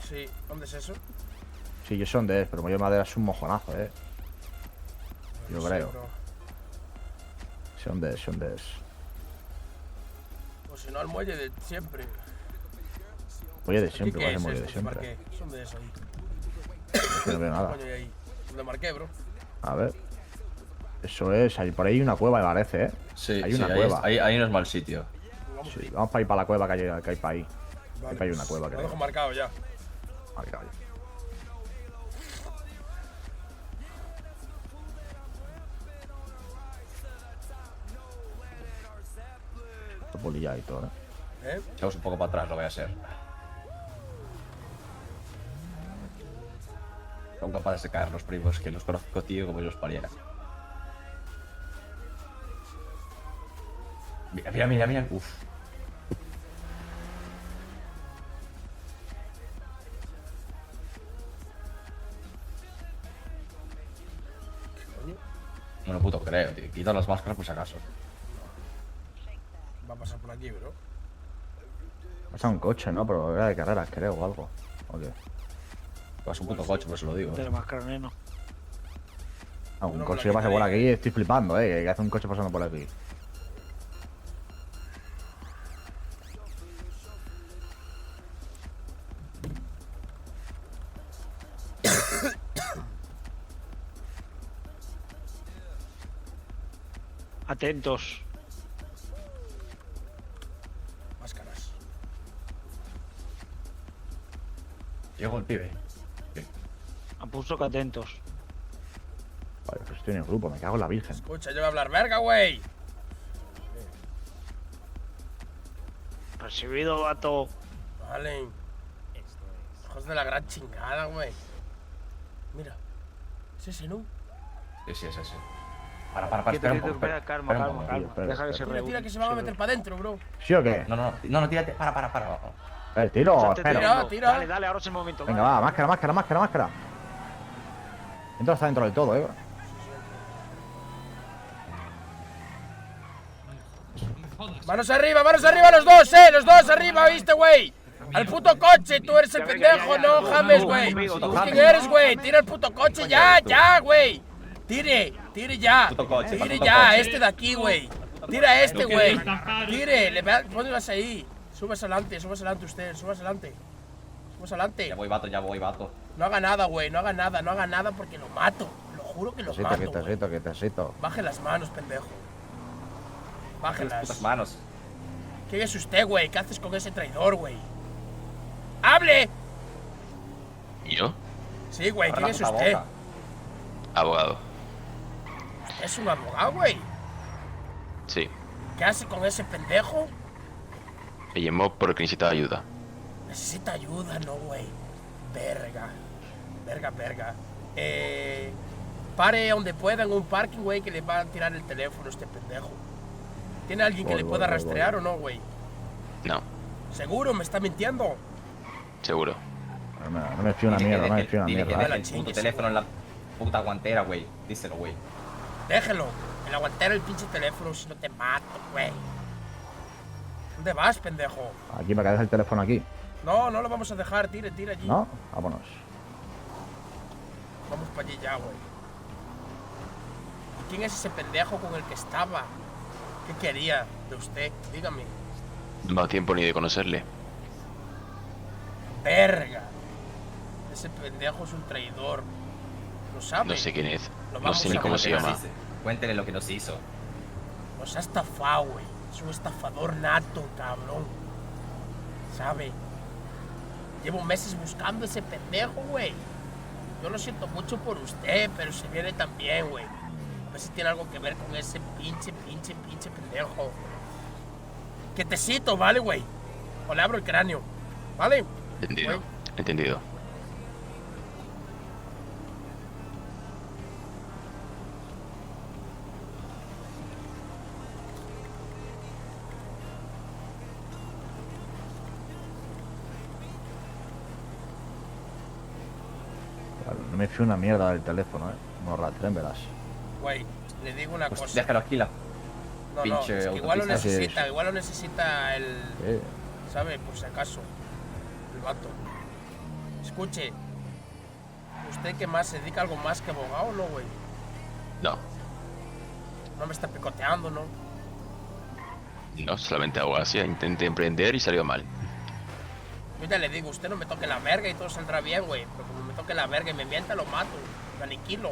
[SPEAKER 2] Sí. ¿Dónde es eso?
[SPEAKER 1] Sí, yo sé dónde es, pero Muelle Madera es un mojonazo, Yo
[SPEAKER 2] No sé,
[SPEAKER 1] creo.
[SPEAKER 2] bro.
[SPEAKER 1] Sé dónde es, sé dónde es.
[SPEAKER 2] O si no, al muelle de siempre.
[SPEAKER 1] Muelle de
[SPEAKER 2] ¿Aquí
[SPEAKER 1] siempre,
[SPEAKER 2] qué
[SPEAKER 1] ¿cuál es
[SPEAKER 2] es
[SPEAKER 1] el muelle de
[SPEAKER 2] esto que
[SPEAKER 1] siempre?
[SPEAKER 2] marqué? ¿Dónde es ahí?
[SPEAKER 1] Es que no veo
[SPEAKER 2] ¿Qué
[SPEAKER 1] nada.
[SPEAKER 2] coño hay ahí? ¿Dónde marqué, bro?
[SPEAKER 1] A ver. Eso es, ahí por ahí hay una cueva, me parece,
[SPEAKER 6] Sí,
[SPEAKER 1] Hay
[SPEAKER 6] sí,
[SPEAKER 1] una cueva.
[SPEAKER 6] ahí no es mal sitio.
[SPEAKER 2] Vamos
[SPEAKER 1] Sí,
[SPEAKER 2] ahí.
[SPEAKER 1] vamos para ir para la cueva que hay para ahí.
[SPEAKER 2] Vale,
[SPEAKER 1] Ahí para ahí una cueva,
[SPEAKER 2] Lo
[SPEAKER 1] creo.
[SPEAKER 2] dejo marcado ya.
[SPEAKER 1] Vale, vale. Esto polilla y todo,
[SPEAKER 2] ¿Eh?
[SPEAKER 6] Echamos un poco para atrás, lo voy a hacer. Son capaces de caer los primos, que los conozco, tío, como yo los pariera. Mira, mira, mira, mira. Uf. No lo puto creo, tío. Quita las máscaras por si acaso.
[SPEAKER 2] Va a pasar por aquí, bro.
[SPEAKER 1] Pasa un coche, ¿no? Pero era de carreras, creo, o algo. ¿O qué?
[SPEAKER 6] Vas un puto coche, por eso lo digo.
[SPEAKER 10] De máscara, neno.
[SPEAKER 1] Ah, un
[SPEAKER 2] No,
[SPEAKER 1] coche
[SPEAKER 2] por
[SPEAKER 1] que
[SPEAKER 2] aquí
[SPEAKER 1] pasa por
[SPEAKER 2] nadie.
[SPEAKER 1] aquí, estoy flipando, que hace un coche pasando por aquí.
[SPEAKER 10] Atentos.
[SPEAKER 2] Máscaras.
[SPEAKER 6] Llegó el pibe.
[SPEAKER 10] Han puesto que atentos.
[SPEAKER 1] Vale, pues estoy en el grupo, me cago en la virgen.
[SPEAKER 2] Escucha, yo voy a hablar verga, güey.
[SPEAKER 10] Recibido, vato.
[SPEAKER 2] Vale. Hijos de la gran chingada, güey. Mira. ¿Es ese, no?
[SPEAKER 6] Sí, sí, es ese. Para, espera un poco.
[SPEAKER 10] Espera, calma,
[SPEAKER 6] espera un
[SPEAKER 10] calma,
[SPEAKER 6] poco.
[SPEAKER 10] calma.
[SPEAKER 1] espera,
[SPEAKER 10] Deja que se
[SPEAKER 1] espera.
[SPEAKER 2] Tira,
[SPEAKER 10] reúna.
[SPEAKER 2] tira, que se van a meter para adentro, bro.
[SPEAKER 1] ¿Sí o qué?
[SPEAKER 6] No, tírate. Para.
[SPEAKER 1] Tiro, espera.
[SPEAKER 2] Tira, tira.
[SPEAKER 10] Dale, dale, ahora es el momento.
[SPEAKER 1] Venga, va, máscara. Entonces está dentro del todo,
[SPEAKER 8] No me jodas.
[SPEAKER 2] Manos arriba, los dos arriba, ¿viste, güey? Al puto coche, tú eres el pendejo, no James, güey. ¿Tú quién eres, güey? Tira el puto coche ya, güey. Tire ya.
[SPEAKER 6] Puto coche,
[SPEAKER 2] Tire
[SPEAKER 6] puto
[SPEAKER 2] ya,
[SPEAKER 6] coche.
[SPEAKER 2] este de aquí, güey. Tira este,
[SPEAKER 8] Lo que
[SPEAKER 2] güey.
[SPEAKER 8] destacar-
[SPEAKER 2] Tire, pónselas ahí. Súbase adelante usted, súbase adelante.
[SPEAKER 6] Ya voy, vato.
[SPEAKER 2] No haga nada, güey, no haga nada porque lo mato. Lo juro que lo mato. güey.
[SPEAKER 1] quietecito.
[SPEAKER 2] Baje las manos, pendejo.
[SPEAKER 6] Las putas
[SPEAKER 2] Bájelas.
[SPEAKER 6] manos.
[SPEAKER 2] ¿Quién es usted, güey? ¿Qué haces con ese traidor, güey? ¡Hable!
[SPEAKER 12] ¿Yo?
[SPEAKER 2] Sí, güey,
[SPEAKER 6] Abre
[SPEAKER 2] ¿quién
[SPEAKER 6] la
[SPEAKER 2] es
[SPEAKER 6] puta
[SPEAKER 2] usted?
[SPEAKER 6] boca.
[SPEAKER 12] Abogado.
[SPEAKER 2] ¿Es un abogado, güey?
[SPEAKER 12] Sí.
[SPEAKER 2] ¿Qué hace con ese pendejo?
[SPEAKER 12] Me llamó porque necesitaba ayuda.
[SPEAKER 2] Necesita ayuda, ¿no, güey? Verga. Pare donde pueda en un parking, güey, que le va a tirar el teléfono a este pendejo. ¿Tiene alguien que
[SPEAKER 1] Voy,
[SPEAKER 2] le pueda
[SPEAKER 1] voy,
[SPEAKER 2] rastrear o no, güey?
[SPEAKER 12] No,
[SPEAKER 2] ¿Seguro? ¿Me está mintiendo?
[SPEAKER 12] seguro.
[SPEAKER 1] No me fío una
[SPEAKER 6] Dile que
[SPEAKER 1] mierda, no me
[SPEAKER 6] deje-
[SPEAKER 1] fío una
[SPEAKER 6] dile que
[SPEAKER 1] mierda.
[SPEAKER 6] deje el puto teléfono en la puta guantera, güey. Díselo, güey.
[SPEAKER 2] Déjelo. En la guantera el pinche teléfono, si no te mato, güey. ¿Dónde vas, pendejo?
[SPEAKER 1] Aquí, para que dejes el teléfono aquí.
[SPEAKER 2] No, no lo vamos a dejar, tire allí.
[SPEAKER 1] ¿No? Vámonos.
[SPEAKER 2] Vamos para allí ya, güey. ¿Quién es ese pendejo con el que estaba? ¿Qué quería de usted? Dígame.
[SPEAKER 12] No da tiempo ni de conocerle.
[SPEAKER 2] Verga. Ese pendejo es un traidor. ¿Lo sabe?
[SPEAKER 12] No sé quién es.
[SPEAKER 2] Lo
[SPEAKER 12] No
[SPEAKER 2] vamos
[SPEAKER 12] sé ni
[SPEAKER 2] a
[SPEAKER 12] cómo se
[SPEAKER 2] matar.
[SPEAKER 12] llama.
[SPEAKER 6] Cuéntele lo que nos hizo.
[SPEAKER 2] Nos ha estafado, güey. Es un estafador nato, cabrón. ¿Sabe? Llevo meses buscando ese pendejo, güey. Yo lo siento mucho por usted, pero se viene también, güey. A ver si tiene algo que ver con ese pinche pendejo. Quietecito, ¿vale, güey? O le abro el cráneo, ¿vale?
[SPEAKER 12] Entendido.
[SPEAKER 2] Güey.
[SPEAKER 12] Entendido.
[SPEAKER 1] No me fío una mierda del teléfono, No rastren, verás.
[SPEAKER 2] Güey, le digo una
[SPEAKER 6] Pues
[SPEAKER 2] cosa.
[SPEAKER 6] déjalo aquí, la
[SPEAKER 2] No,
[SPEAKER 6] pinche
[SPEAKER 2] es que igual lo
[SPEAKER 6] autopista.
[SPEAKER 2] necesita, igual lo necesita el...
[SPEAKER 1] Sí.
[SPEAKER 2] ¿Sabe? Por si acaso. El vato. Escuche. ¿Usted qué más? ¿Se dedica a algo más que abogado o no, güey?
[SPEAKER 12] No.
[SPEAKER 2] No me está picoteando, ¿no?
[SPEAKER 12] No, solamente hago así. Intenté emprender y salió mal.
[SPEAKER 2] Yo ya le digo, usted no me toque la verga y todo saldrá bien, güey. Pero como me toque la verga y me mienta, lo mato. Lo aniquilo.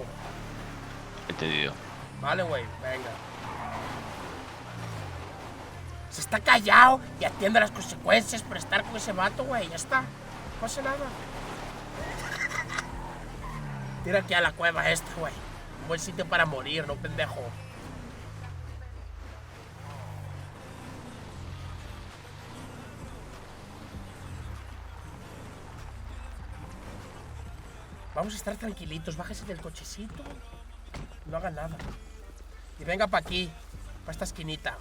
[SPEAKER 12] Entendido.
[SPEAKER 2] Vale, güey, venga. Se está callado y atiende las consecuencias por estar con ese vato, güey. Ya está. No pasa nada. Tira aquí a la cueva esta, güey. Un buen sitio para morir, no pendejo. Vamos a estar tranquilitos, bájese del cochecito. No haga nada. Y venga para aquí, para esta esquinita.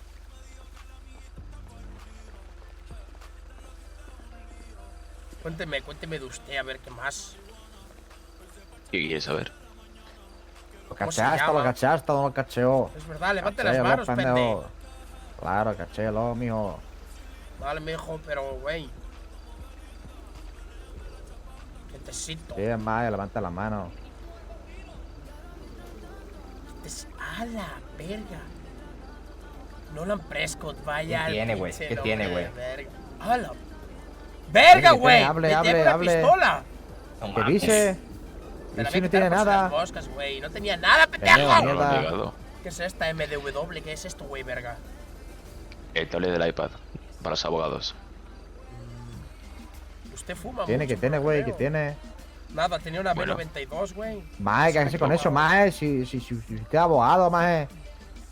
[SPEAKER 2] Cuénteme de usted, a ver qué más.
[SPEAKER 12] ¿Qué quieres saber?
[SPEAKER 1] Lo
[SPEAKER 2] ¿Cómo se
[SPEAKER 1] cachaste,
[SPEAKER 2] llama?
[SPEAKER 1] lo cachaste, no lo cacheó.
[SPEAKER 2] Es verdad, levante las
[SPEAKER 1] Cachéalo,
[SPEAKER 2] manos,
[SPEAKER 1] pendejo.
[SPEAKER 2] pendejo.
[SPEAKER 1] Claro, cachéalo, mijo.
[SPEAKER 2] Vale, mijo, pero, güey. Quietecito.
[SPEAKER 1] Sí, Maya, levanta la mano.
[SPEAKER 2] A la verga. Nolan Prescott, vaya.
[SPEAKER 6] ¿Qué tiene,
[SPEAKER 2] al
[SPEAKER 6] güey?
[SPEAKER 2] pinche
[SPEAKER 6] ¿Qué tiene,
[SPEAKER 2] nombre de
[SPEAKER 6] güey?
[SPEAKER 2] verga. ¡A la verga,
[SPEAKER 1] ¿Qué
[SPEAKER 2] güey!
[SPEAKER 1] tiene? Hable,
[SPEAKER 2] ¡Le
[SPEAKER 1] hable,
[SPEAKER 2] llevo una
[SPEAKER 1] hable.
[SPEAKER 2] pistola!
[SPEAKER 6] No
[SPEAKER 1] ¿Qué
[SPEAKER 6] mames.
[SPEAKER 1] dice?
[SPEAKER 2] Me la
[SPEAKER 1] Y si
[SPEAKER 2] voy a
[SPEAKER 1] no
[SPEAKER 2] quitar
[SPEAKER 1] tiene
[SPEAKER 2] por si las
[SPEAKER 1] nada.
[SPEAKER 2] moscas, güey. No tenía nada,
[SPEAKER 1] Pendejo,
[SPEAKER 2] pendejo.
[SPEAKER 1] mierda.
[SPEAKER 12] No lo he llegado.
[SPEAKER 2] ¿Qué es esta MDW? ¿Qué es esto, güey, verga?
[SPEAKER 12] El tablet del iPad. Para los abogados.
[SPEAKER 2] Usted fuma
[SPEAKER 1] Tiene,
[SPEAKER 2] mucho,
[SPEAKER 1] que tiene,
[SPEAKER 2] por lo
[SPEAKER 1] güey,
[SPEAKER 2] que
[SPEAKER 1] que
[SPEAKER 2] veo.
[SPEAKER 1] tiene.
[SPEAKER 2] Nada, tenía una
[SPEAKER 12] Bueno.
[SPEAKER 2] B92, güey.
[SPEAKER 1] Mae, ¿qué haces con eso, Mae? Si usted es abogado, Mae.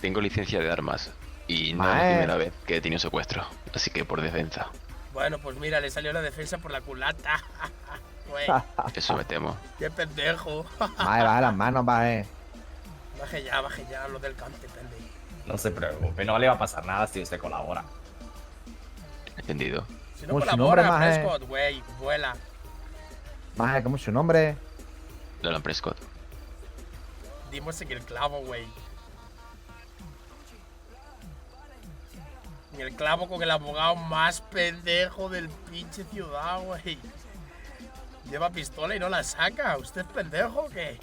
[SPEAKER 12] Tengo licencia de armas. Y no es la
[SPEAKER 1] Mae.
[SPEAKER 12] primera vez que he tenido secuestro. Así que por defensa.
[SPEAKER 2] Bueno, pues mira, le salió la defensa por la culata. Güey,
[SPEAKER 12] Eso me temo.
[SPEAKER 2] qué pendejo.
[SPEAKER 1] Mae, baja las manos, Mae.
[SPEAKER 2] Baje ya, lo del cante, pendejo.
[SPEAKER 6] No se preocupe, no le va a pasar nada si usted colabora.
[SPEAKER 12] Entendido.
[SPEAKER 2] Si no
[SPEAKER 1] ¿Cómo es su
[SPEAKER 2] colabora,
[SPEAKER 1] nombre, maje?
[SPEAKER 2] Prescott, güey, vuela.
[SPEAKER 1] Mae, ¿cómo es su nombre?
[SPEAKER 12] Nolan Prescott.
[SPEAKER 2] Dimos en el clavo, güey. En el clavo con el abogado más pendejo del pinche ciudad, güey. Lleva pistola y no la saca. ¿Usted es pendejo o qué?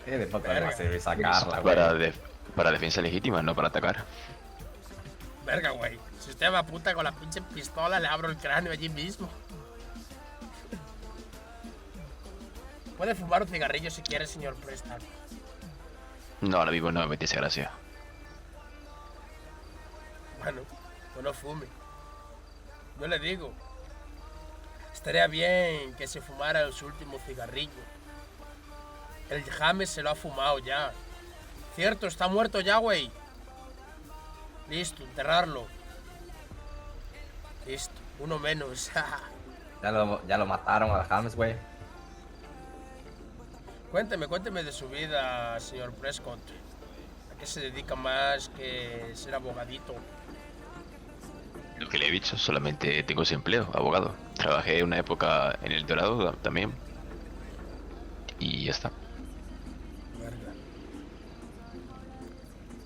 [SPEAKER 6] De poco le va a servir
[SPEAKER 12] Pues
[SPEAKER 6] sacarla, güey.
[SPEAKER 12] Para defensa legítima, no para atacar.
[SPEAKER 2] Verga, güey. Si usted me apunta con la pinche pistola, le abro el cráneo allí mismo. Puede fumar un cigarrillo si quiere, señor Preston.
[SPEAKER 12] No, ahora mismo no me metiese gracia.
[SPEAKER 2] Bueno, pues no fume. Yo le digo. Estaría bien que se fumara su último cigarrillo. El James se lo ha fumado ya. Cierto, está muerto ya, güey. Listo, enterrarlo. Listo, uno menos.
[SPEAKER 6] Ya lo mataron al James, güey.
[SPEAKER 2] Cuénteme de su vida, señor Prescott. ¿A qué se dedica más que ser abogadito?
[SPEAKER 12] Lo que le he dicho, solamente tengo ese empleo, abogado. Trabajé una época en el Dorado también. Y ya está.
[SPEAKER 2] Verga.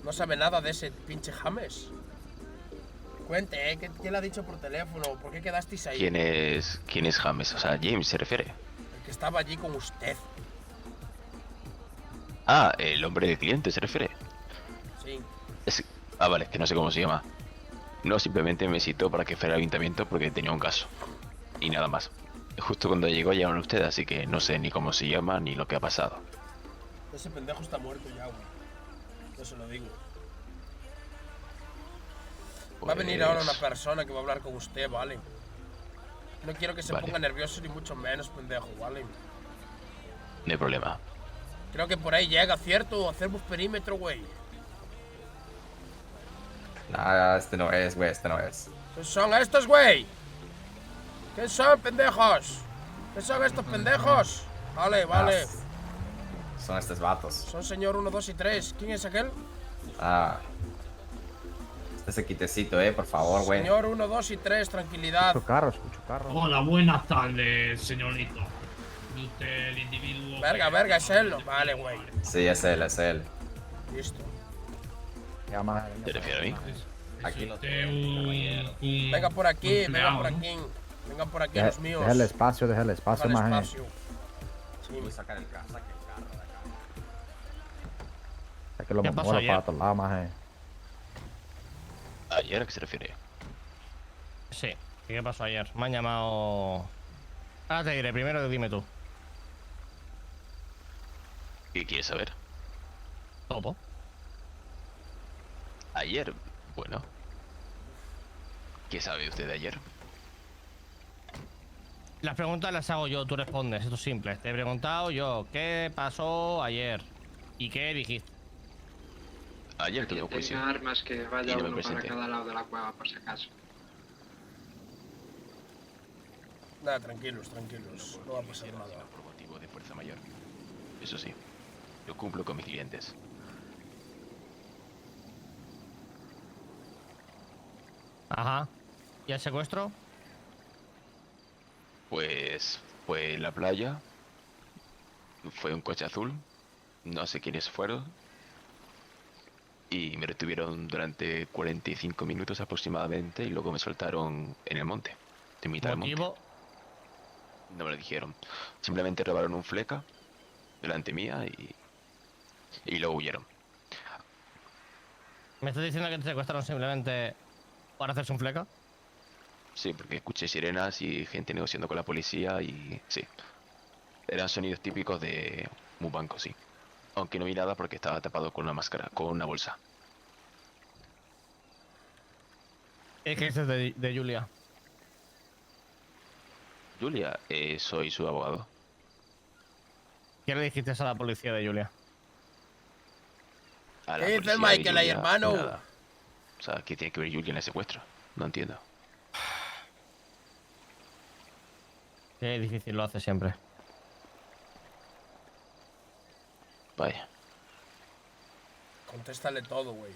[SPEAKER 2] No sabe nada de ese pinche James. Cuente, ¿qué le ha dicho por teléfono? ¿Por qué quedasteis ahí?
[SPEAKER 12] ¿Quién es James? O sea, James se refiere.
[SPEAKER 2] El que estaba allí con usted.
[SPEAKER 12] Ah, el hombre del cliente se refiere.
[SPEAKER 2] Sí.
[SPEAKER 12] Vale, que no sé cómo se llama. No, simplemente me citó para que fuera al ayuntamiento porque tenía un caso. Y nada más. Justo cuando llegó llamaron a usted, así que no sé ni cómo se llama ni lo que ha pasado.
[SPEAKER 2] Ese pendejo está muerto ya, güey. Yo se lo digo. Va a venir ahora una persona que va a hablar con usted, ¿vale? No quiero que se
[SPEAKER 12] Vale.
[SPEAKER 2] ponga nervioso ni mucho menos, pendejo, ¿vale?
[SPEAKER 12] No hay problema.
[SPEAKER 2] Creo que por ahí llega, ¿cierto? Hacemos perímetro, güey.
[SPEAKER 6] Nah, este no es, güey, este no es.
[SPEAKER 2] ¿Qué son estos, güey? ¿Qué son, pendejos? ¿Qué son estos pendejos? Vale, vale.
[SPEAKER 6] Son estos vatos.
[SPEAKER 2] Son señor 1, 2 y 3. ¿Quién es aquel?
[SPEAKER 6] Ah. Este quitecito, por favor, güey.
[SPEAKER 2] Señor 1, 2 y 3, tranquilidad.
[SPEAKER 1] Escucho carros.
[SPEAKER 8] Hola, buenas tardes, señorito. Usted el individuo.
[SPEAKER 2] Verga, es él. Vale, güey.
[SPEAKER 6] Sí, es él, es él.
[SPEAKER 2] Listo.
[SPEAKER 12] ¿Te refieres a mí?
[SPEAKER 6] Aquí lo
[SPEAKER 2] Venga por aquí, venga
[SPEAKER 8] empleado,
[SPEAKER 2] por
[SPEAKER 8] ¿no?
[SPEAKER 2] aquí. Vengan por aquí los míos.
[SPEAKER 1] Deja el espacio,
[SPEAKER 2] Deja el
[SPEAKER 1] maje.
[SPEAKER 2] espacio. Sí.
[SPEAKER 6] Voy a sacar el carro, saque el carro de acá.
[SPEAKER 1] Saque los
[SPEAKER 3] ¿Qué pasó
[SPEAKER 1] monos
[SPEAKER 3] ayer?
[SPEAKER 1] para todos lados, maje.
[SPEAKER 12] ¿Ayer a qué se refiere?
[SPEAKER 3] Sí. ¿Qué pasó ayer? Me han llamado... Ahora te diré, primero dime tú.
[SPEAKER 12] ¿Qué quieres saber?
[SPEAKER 3] Todo.
[SPEAKER 12] Ayer, bueno. ¿Qué sabe usted de ayer?
[SPEAKER 3] Las preguntas las hago yo, tú respondes. Esto es simple. Te he preguntado yo, ¿qué pasó ayer? ¿Y qué dijiste?
[SPEAKER 12] Ayer tuve un juicio.
[SPEAKER 8] armas que vaya
[SPEAKER 12] Y no me
[SPEAKER 8] uno para
[SPEAKER 12] presenté.
[SPEAKER 8] cada lado de la cueva, por si acaso.
[SPEAKER 2] Nada, tranquilos, tranquilos. No va a pasar nada.
[SPEAKER 12] Por motivo de fuerza mayor. Eso sí, yo cumplo con mis clientes.
[SPEAKER 3] Ajá. ¿Y el secuestro?
[SPEAKER 12] Pues fue en la playa. Fue un coche azul. No sé quiénes fueron. Y me retuvieron durante 45 minutos aproximadamente y luego me soltaron en el monte. En mitad del monte.
[SPEAKER 3] ¿Motivo?
[SPEAKER 12] No me lo dijeron. Simplemente robaron un fleca delante mía y luego huyeron.
[SPEAKER 3] ¿Me estás diciendo que te secuestraron simplemente para hacerse un fleca?
[SPEAKER 12] Sí, porque escuché sirenas y gente negociando con la policía y sí. Eran sonidos típicos de un banco, sí. Aunque no vi nada porque estaba tapado con una máscara, con una bolsa.
[SPEAKER 3] ¿Qué dices de Julia?
[SPEAKER 12] Julia, soy su abogado.
[SPEAKER 3] ¿Qué le dijiste a la policía de Julia?
[SPEAKER 12] A la
[SPEAKER 2] ¿Qué dice el
[SPEAKER 12] policía de
[SPEAKER 2] Michael ahí,
[SPEAKER 12] Julia,
[SPEAKER 2] hermano?
[SPEAKER 12] nada. O sea, ¿qué tiene que ver Julia en el secuestro? No entiendo.
[SPEAKER 3] Qué difícil lo hace siempre.
[SPEAKER 12] Vaya.
[SPEAKER 2] Contéstale todo, güey.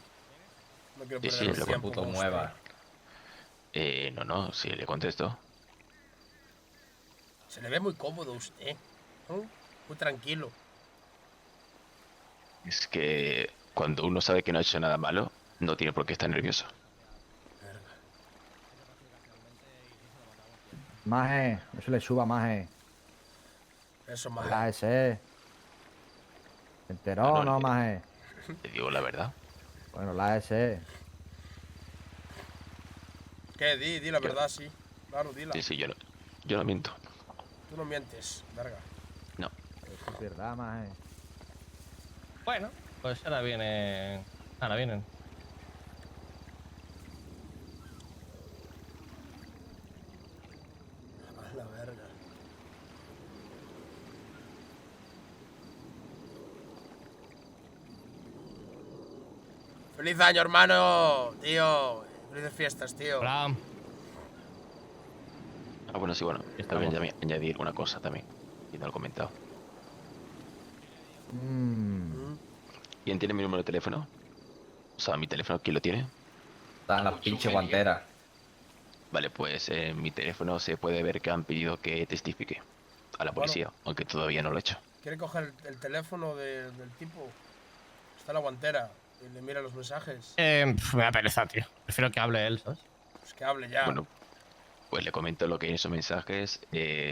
[SPEAKER 2] No quiero
[SPEAKER 12] Sí,
[SPEAKER 2] perder
[SPEAKER 12] sí,
[SPEAKER 2] el
[SPEAKER 12] lo
[SPEAKER 2] tiempo
[SPEAKER 6] puto
[SPEAKER 2] con
[SPEAKER 6] mueva.
[SPEAKER 12] No, sí, le contesto.
[SPEAKER 2] usted. Se le ve muy cómodo a usted. ¿No? Muy tranquilo.
[SPEAKER 12] Es que cuando uno sabe que no ha hecho nada malo, no tiene por qué estar nervioso.
[SPEAKER 1] Maje, no se le suba, maje.
[SPEAKER 2] Eso, más.
[SPEAKER 1] La ese. ¿Se enteró o no, maje?
[SPEAKER 12] Te digo la verdad.
[SPEAKER 1] Bueno, la ese.
[SPEAKER 2] ¿Qué? Di la verdad, sí. Claro, dila.
[SPEAKER 12] Sí, sí, yo no miento.
[SPEAKER 2] Tú no mientes, verga.
[SPEAKER 12] No.
[SPEAKER 1] Eso es verdad, maje.
[SPEAKER 3] Bueno, pues ahora vienen. Ahora vienen.
[SPEAKER 2] A la verga. ¡Feliz año, hermano! Tío. Felices fiestas, tío.
[SPEAKER 3] Hola.
[SPEAKER 12] Ah, bueno, sí, bueno. También añadir una cosa también. Y no lo he comentado. ¿Quién tiene mi número de teléfono? O sea, mi teléfono, ¿quién lo tiene?
[SPEAKER 6] Está en la pinche guantera.
[SPEAKER 12] Vale, pues en mi teléfono se puede ver que han pedido que testifique a la policía, aunque todavía no lo he hecho.
[SPEAKER 2] ¿Quiere coger el teléfono del tipo? Está en la guantera. Y le mira los mensajes.
[SPEAKER 3] Me da pereza, tío. Prefiero que hable él, ¿sabes?
[SPEAKER 2] Pues que hable ya.
[SPEAKER 12] Bueno, pues le comento lo que hay en esos mensajes.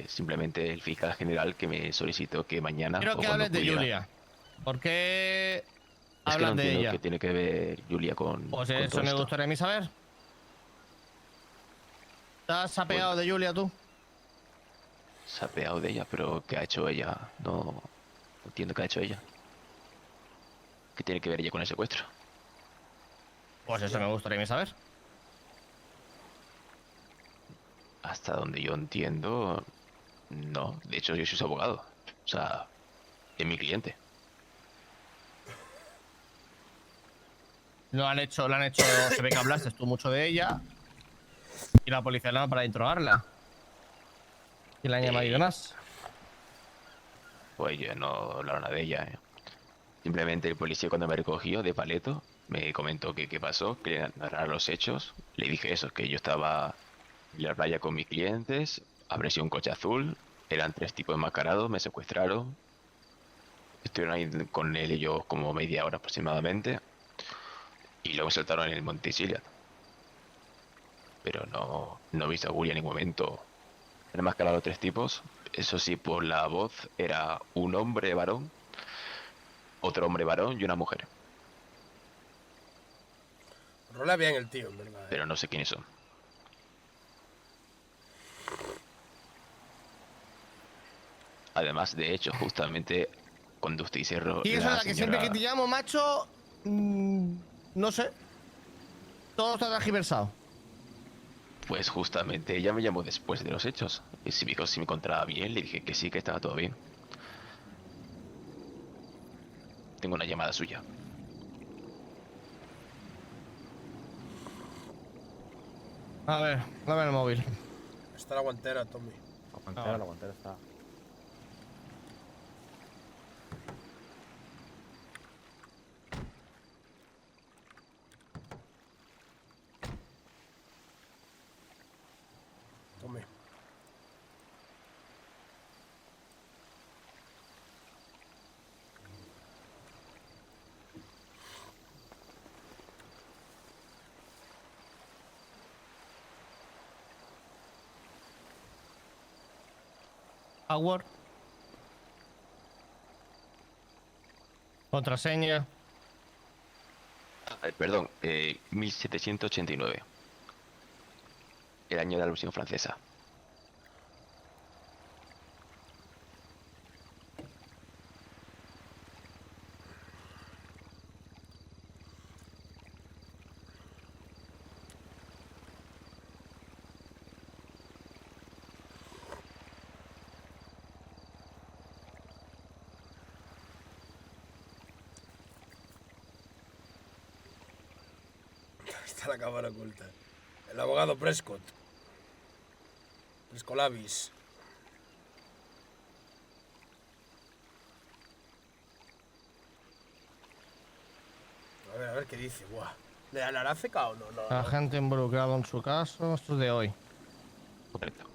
[SPEAKER 12] Simplemente el fiscal general que me solicitó que mañana.
[SPEAKER 3] Quiero
[SPEAKER 12] o
[SPEAKER 3] que
[SPEAKER 12] cuando
[SPEAKER 3] hables de
[SPEAKER 12] pudiera.
[SPEAKER 3] Julia. ¿Por qué
[SPEAKER 12] Es que no
[SPEAKER 3] hablas de
[SPEAKER 12] entiendo
[SPEAKER 3] ella?
[SPEAKER 12] qué tiene que ver Julia con.
[SPEAKER 3] Pues
[SPEAKER 12] con
[SPEAKER 3] eso
[SPEAKER 12] todo
[SPEAKER 3] me
[SPEAKER 12] esto.
[SPEAKER 3] gustaría a mí saber. ¿Estás apeado de Julia tú?
[SPEAKER 12] Se ha pegado de ella, pero ¿qué ha hecho ella? No entiendo qué ha hecho ella. ¿Qué tiene que ver ella con el secuestro?
[SPEAKER 3] Pues eso me gustaría a mí saber.
[SPEAKER 12] Hasta donde yo entiendo, no. De hecho, yo soy su abogado. O sea, es mi cliente.
[SPEAKER 3] Lo han hecho, se ve que hablaste tú mucho de ella. Y la policía la para interrogarla. ¿Y la han llamado y demás?
[SPEAKER 12] Pues yo no hablaron nada de ella. Simplemente el policía cuando me recogió de paleto me comentó que qué pasó, que narrar los hechos. Le dije eso, que yo estaba en la playa con mis clientes, apareció un coche azul, eran 3 tipos enmascarados, me secuestraron. Estuvieron ahí con él y yo como media hora aproximadamente. Y luego me soltaron en el Monte Siliat. Pero no he visto a Gully en ningún momento. Han enmascarado 3 tipos. Eso sí, por la voz era un hombre varón, otro hombre varón y una mujer.
[SPEAKER 2] Rola bien el tío, en verdad.
[SPEAKER 12] Pero no sé quiénes son. Además, de hecho, justamente cuando usted dice
[SPEAKER 3] Y eso es la que siempre que te llamo, macho. No sé. Todo está tergiversado.
[SPEAKER 12] Pues justamente ella me llamó después de los hechos. Y si me dijo si me encontraba bien, le dije que sí, que estaba todo bien. Tengo una llamada suya.
[SPEAKER 3] A ver, dame el móvil.
[SPEAKER 2] Está la guantera, Tommy.
[SPEAKER 1] La guantera está.
[SPEAKER 2] Tommy.
[SPEAKER 3] Power. Contraseña.
[SPEAKER 12] Perdón, 1789. El año de la Revolución Francesa.
[SPEAKER 2] Está la cámara oculta. El abogado Prescott. Prescolavis. A ver qué dice. Buah. ¿Le hará feca o no?
[SPEAKER 3] La gente involucrada en su caso. Esto es de hoy.
[SPEAKER 12] Correcto.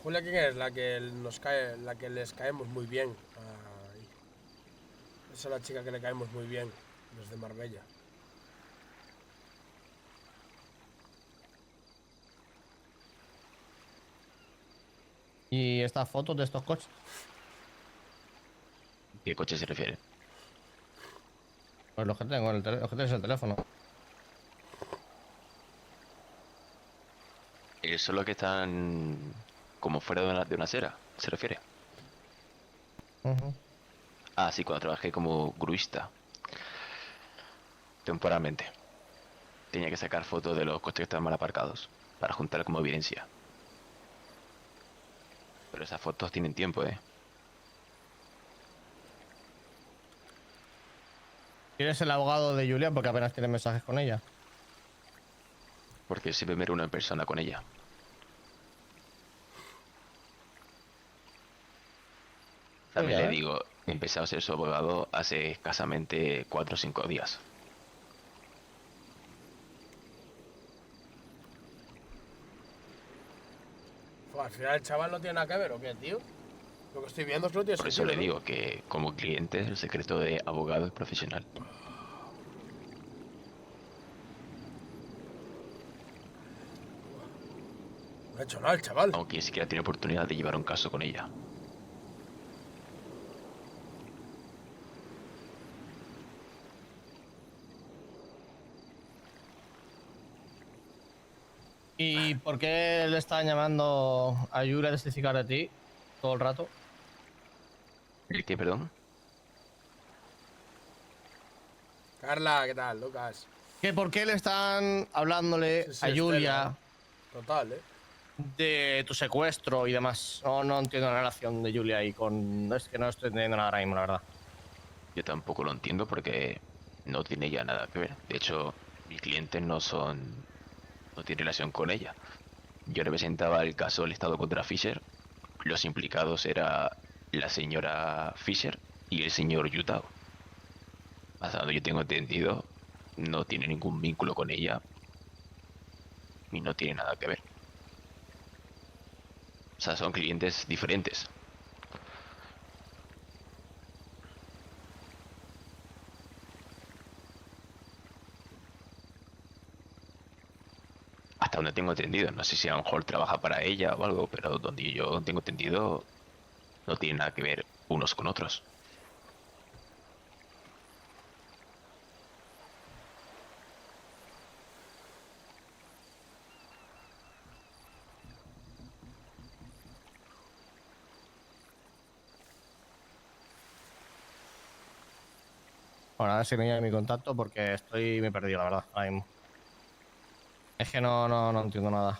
[SPEAKER 2] Julia, ¿quién es? La que nos cae, la que les caemos muy bien. Ay. Esa es la chica que le caemos muy bien, desde Marbella.
[SPEAKER 3] Y estas fotos de estos coches.
[SPEAKER 12] ¿Qué coche se refiere?
[SPEAKER 3] Pues los que tengo, los que tienes en el teléfono.
[SPEAKER 12] Son los que están como fuera de una acera, ¿se refiere? Ah, sí, cuando trabajé como gruista. Temporalmente. Tenía que sacar fotos de los coches que estaban mal aparcados para juntar como evidencia. Pero esas fotos tienen tiempo, ¿eh?
[SPEAKER 3] ¿Quieres el abogado de Julia? Porque apenas tiene mensajes con ella.
[SPEAKER 12] Porque siempre me reúno en persona con ella. También le digo, he empezado a ser su abogado hace escasamente 4 o 5 días.
[SPEAKER 2] Al final el chaval no tiene nada que ver, ¿o qué, tío? Lo que estoy viendo es que no tiene
[SPEAKER 12] Por eso
[SPEAKER 2] sentido,
[SPEAKER 12] le
[SPEAKER 2] ¿no?
[SPEAKER 12] digo que como cliente el secreto de abogado es profesional.
[SPEAKER 2] No ha hecho nada el chaval.
[SPEAKER 12] Aunque ni siquiera tiene oportunidad de llevar un caso con ella.
[SPEAKER 3] ¿Y por qué le estaban llamando a Yuri a testificar de ti todo el rato?
[SPEAKER 12] ¿El qué, perdón?
[SPEAKER 2] Carla, ¿qué tal, Lucas?
[SPEAKER 3] ¿Que por qué le están hablándole
[SPEAKER 2] Sí, sí,
[SPEAKER 3] a
[SPEAKER 2] Estela.
[SPEAKER 3] Julia
[SPEAKER 2] Total,
[SPEAKER 3] de tu secuestro y demás? No entiendo la relación de Julia ahí con... Es que no estoy entendiendo nada ahora mismo, la verdad.
[SPEAKER 12] Yo tampoco lo entiendo porque no tiene ya nada que ver. De hecho, mis clientes no tienen relación con ella. Yo representaba el caso del Estado contra Fisher. Los implicados era la señora Fisher y el señor Yutao. Hasta donde yo tengo entendido, no tiene ningún vínculo con ella y no tiene nada que ver. O sea, son clientes diferentes. Hasta donde tengo entendido, no sé si a lo mejor trabaja para ella o algo, pero donde yo tengo entendido, no tiene nada que ver unos con otros.
[SPEAKER 3] Bueno, a ver si me llega mi contacto porque estoy muy perdido, la verdad, ahora mismo. Es que no entiendo nada.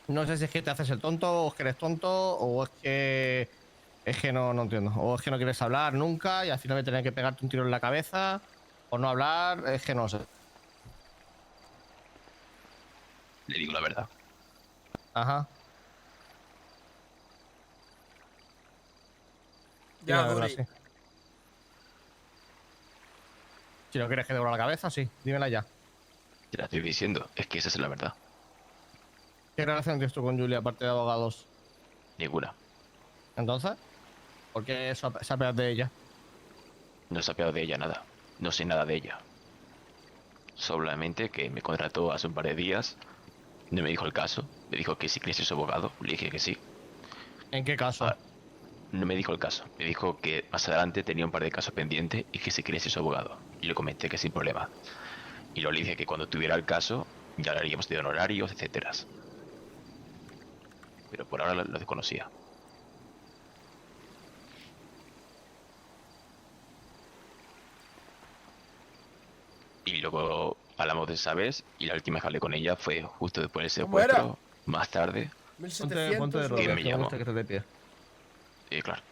[SPEAKER 3] No sé si es que te haces el tonto, o es que eres tonto, o es que... Es que no entiendo. O es que no quieres hablar nunca y al final me tener que pegarte un tiro en la cabeza, o no hablar, es que no sé.
[SPEAKER 12] Le digo la verdad.
[SPEAKER 3] Ajá.
[SPEAKER 2] Ya,
[SPEAKER 3] Dime la verdad,
[SPEAKER 2] Duri.
[SPEAKER 3] sí. Si no quieres que te abra la cabeza, sí, dímela ya.
[SPEAKER 12] Te la estoy diciendo, es que esa es la verdad.
[SPEAKER 3] ¿Qué relación tienes tú con Julia aparte de abogados?
[SPEAKER 12] Ninguna.
[SPEAKER 3] Entonces, ¿por qué sabes de ella?
[SPEAKER 12] No he sabido de ella nada. No sé nada de ella. Solamente que me contrató hace un par de días. No me dijo el caso. Me dijo que si quería ser su abogado. Le dije que sí.
[SPEAKER 3] ¿En qué caso?
[SPEAKER 12] No me dijo el caso. Me dijo que más adelante tenía un par de casos pendientes y que si quería ser su abogado. Y le comenté que sin problema. Y luego le dije que cuando tuviera el caso ya hablaríamos de honorarios, etcétera. Pero por ahora lo desconocía. Y luego hablamos de esa vez y la última vez que hablé con ella fue justo después del
[SPEAKER 2] ¿Cómo era?
[SPEAKER 12] secuestro, más tarde.
[SPEAKER 2] 1700.
[SPEAKER 3] Ponte de
[SPEAKER 12] ¿Qué
[SPEAKER 3] rodillas,
[SPEAKER 12] me
[SPEAKER 3] que me
[SPEAKER 12] llamó?
[SPEAKER 3] gusta que estés de pie.
[SPEAKER 12] Claro.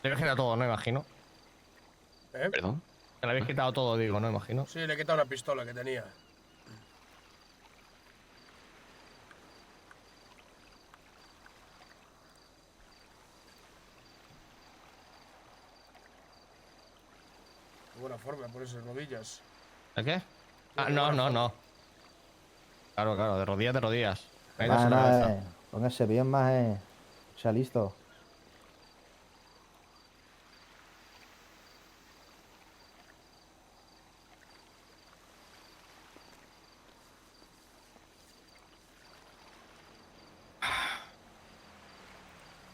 [SPEAKER 3] Le habéis quitado todo, ¿no? Imagino.
[SPEAKER 12] ¿Perdón?
[SPEAKER 3] Que le habéis quitado todo, digo, ¿no? Imagino.
[SPEAKER 2] Sí, le he quitado una pistola que tenía. De buena forma, por esas rodillas.
[SPEAKER 3] ¿El qué? Ah, no. Claro, de rodillas. Ahí
[SPEAKER 1] Ah,
[SPEAKER 3] no se la cabeza.
[SPEAKER 1] póngase bien, más, sea listo.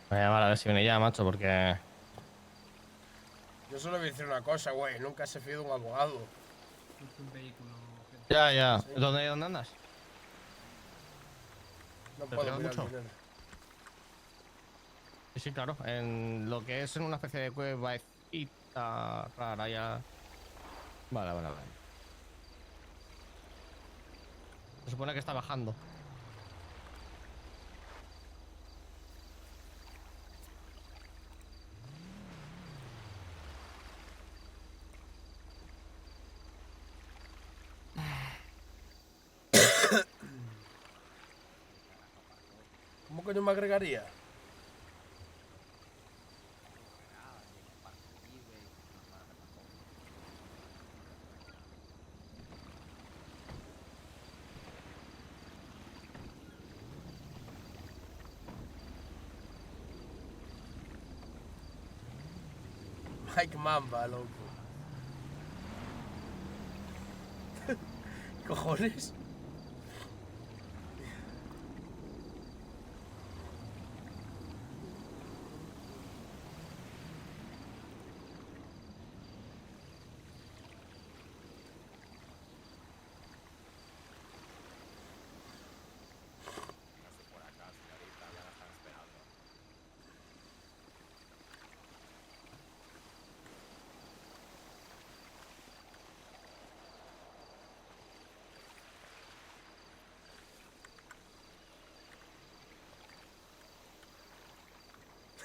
[SPEAKER 3] Voy a llamar a ver si viene ya, macho, porque...
[SPEAKER 2] Yo solo voy a decir una cosa, güey. Nunca se fíe de un abogado.
[SPEAKER 8] Un vehículo.
[SPEAKER 3] Ya. ¿Dónde andas?
[SPEAKER 2] No
[SPEAKER 3] ¿Te
[SPEAKER 2] puedo
[SPEAKER 3] pegan
[SPEAKER 2] mirar el
[SPEAKER 3] mucho?
[SPEAKER 2] dinero.
[SPEAKER 3] Sí, claro. En lo que es en una especie de cuevecita rara ya... Vale. Se supone que está bajando.
[SPEAKER 2] ¿Cómo coño me agregaría? Mike Mamba, loco. ¿Cojones?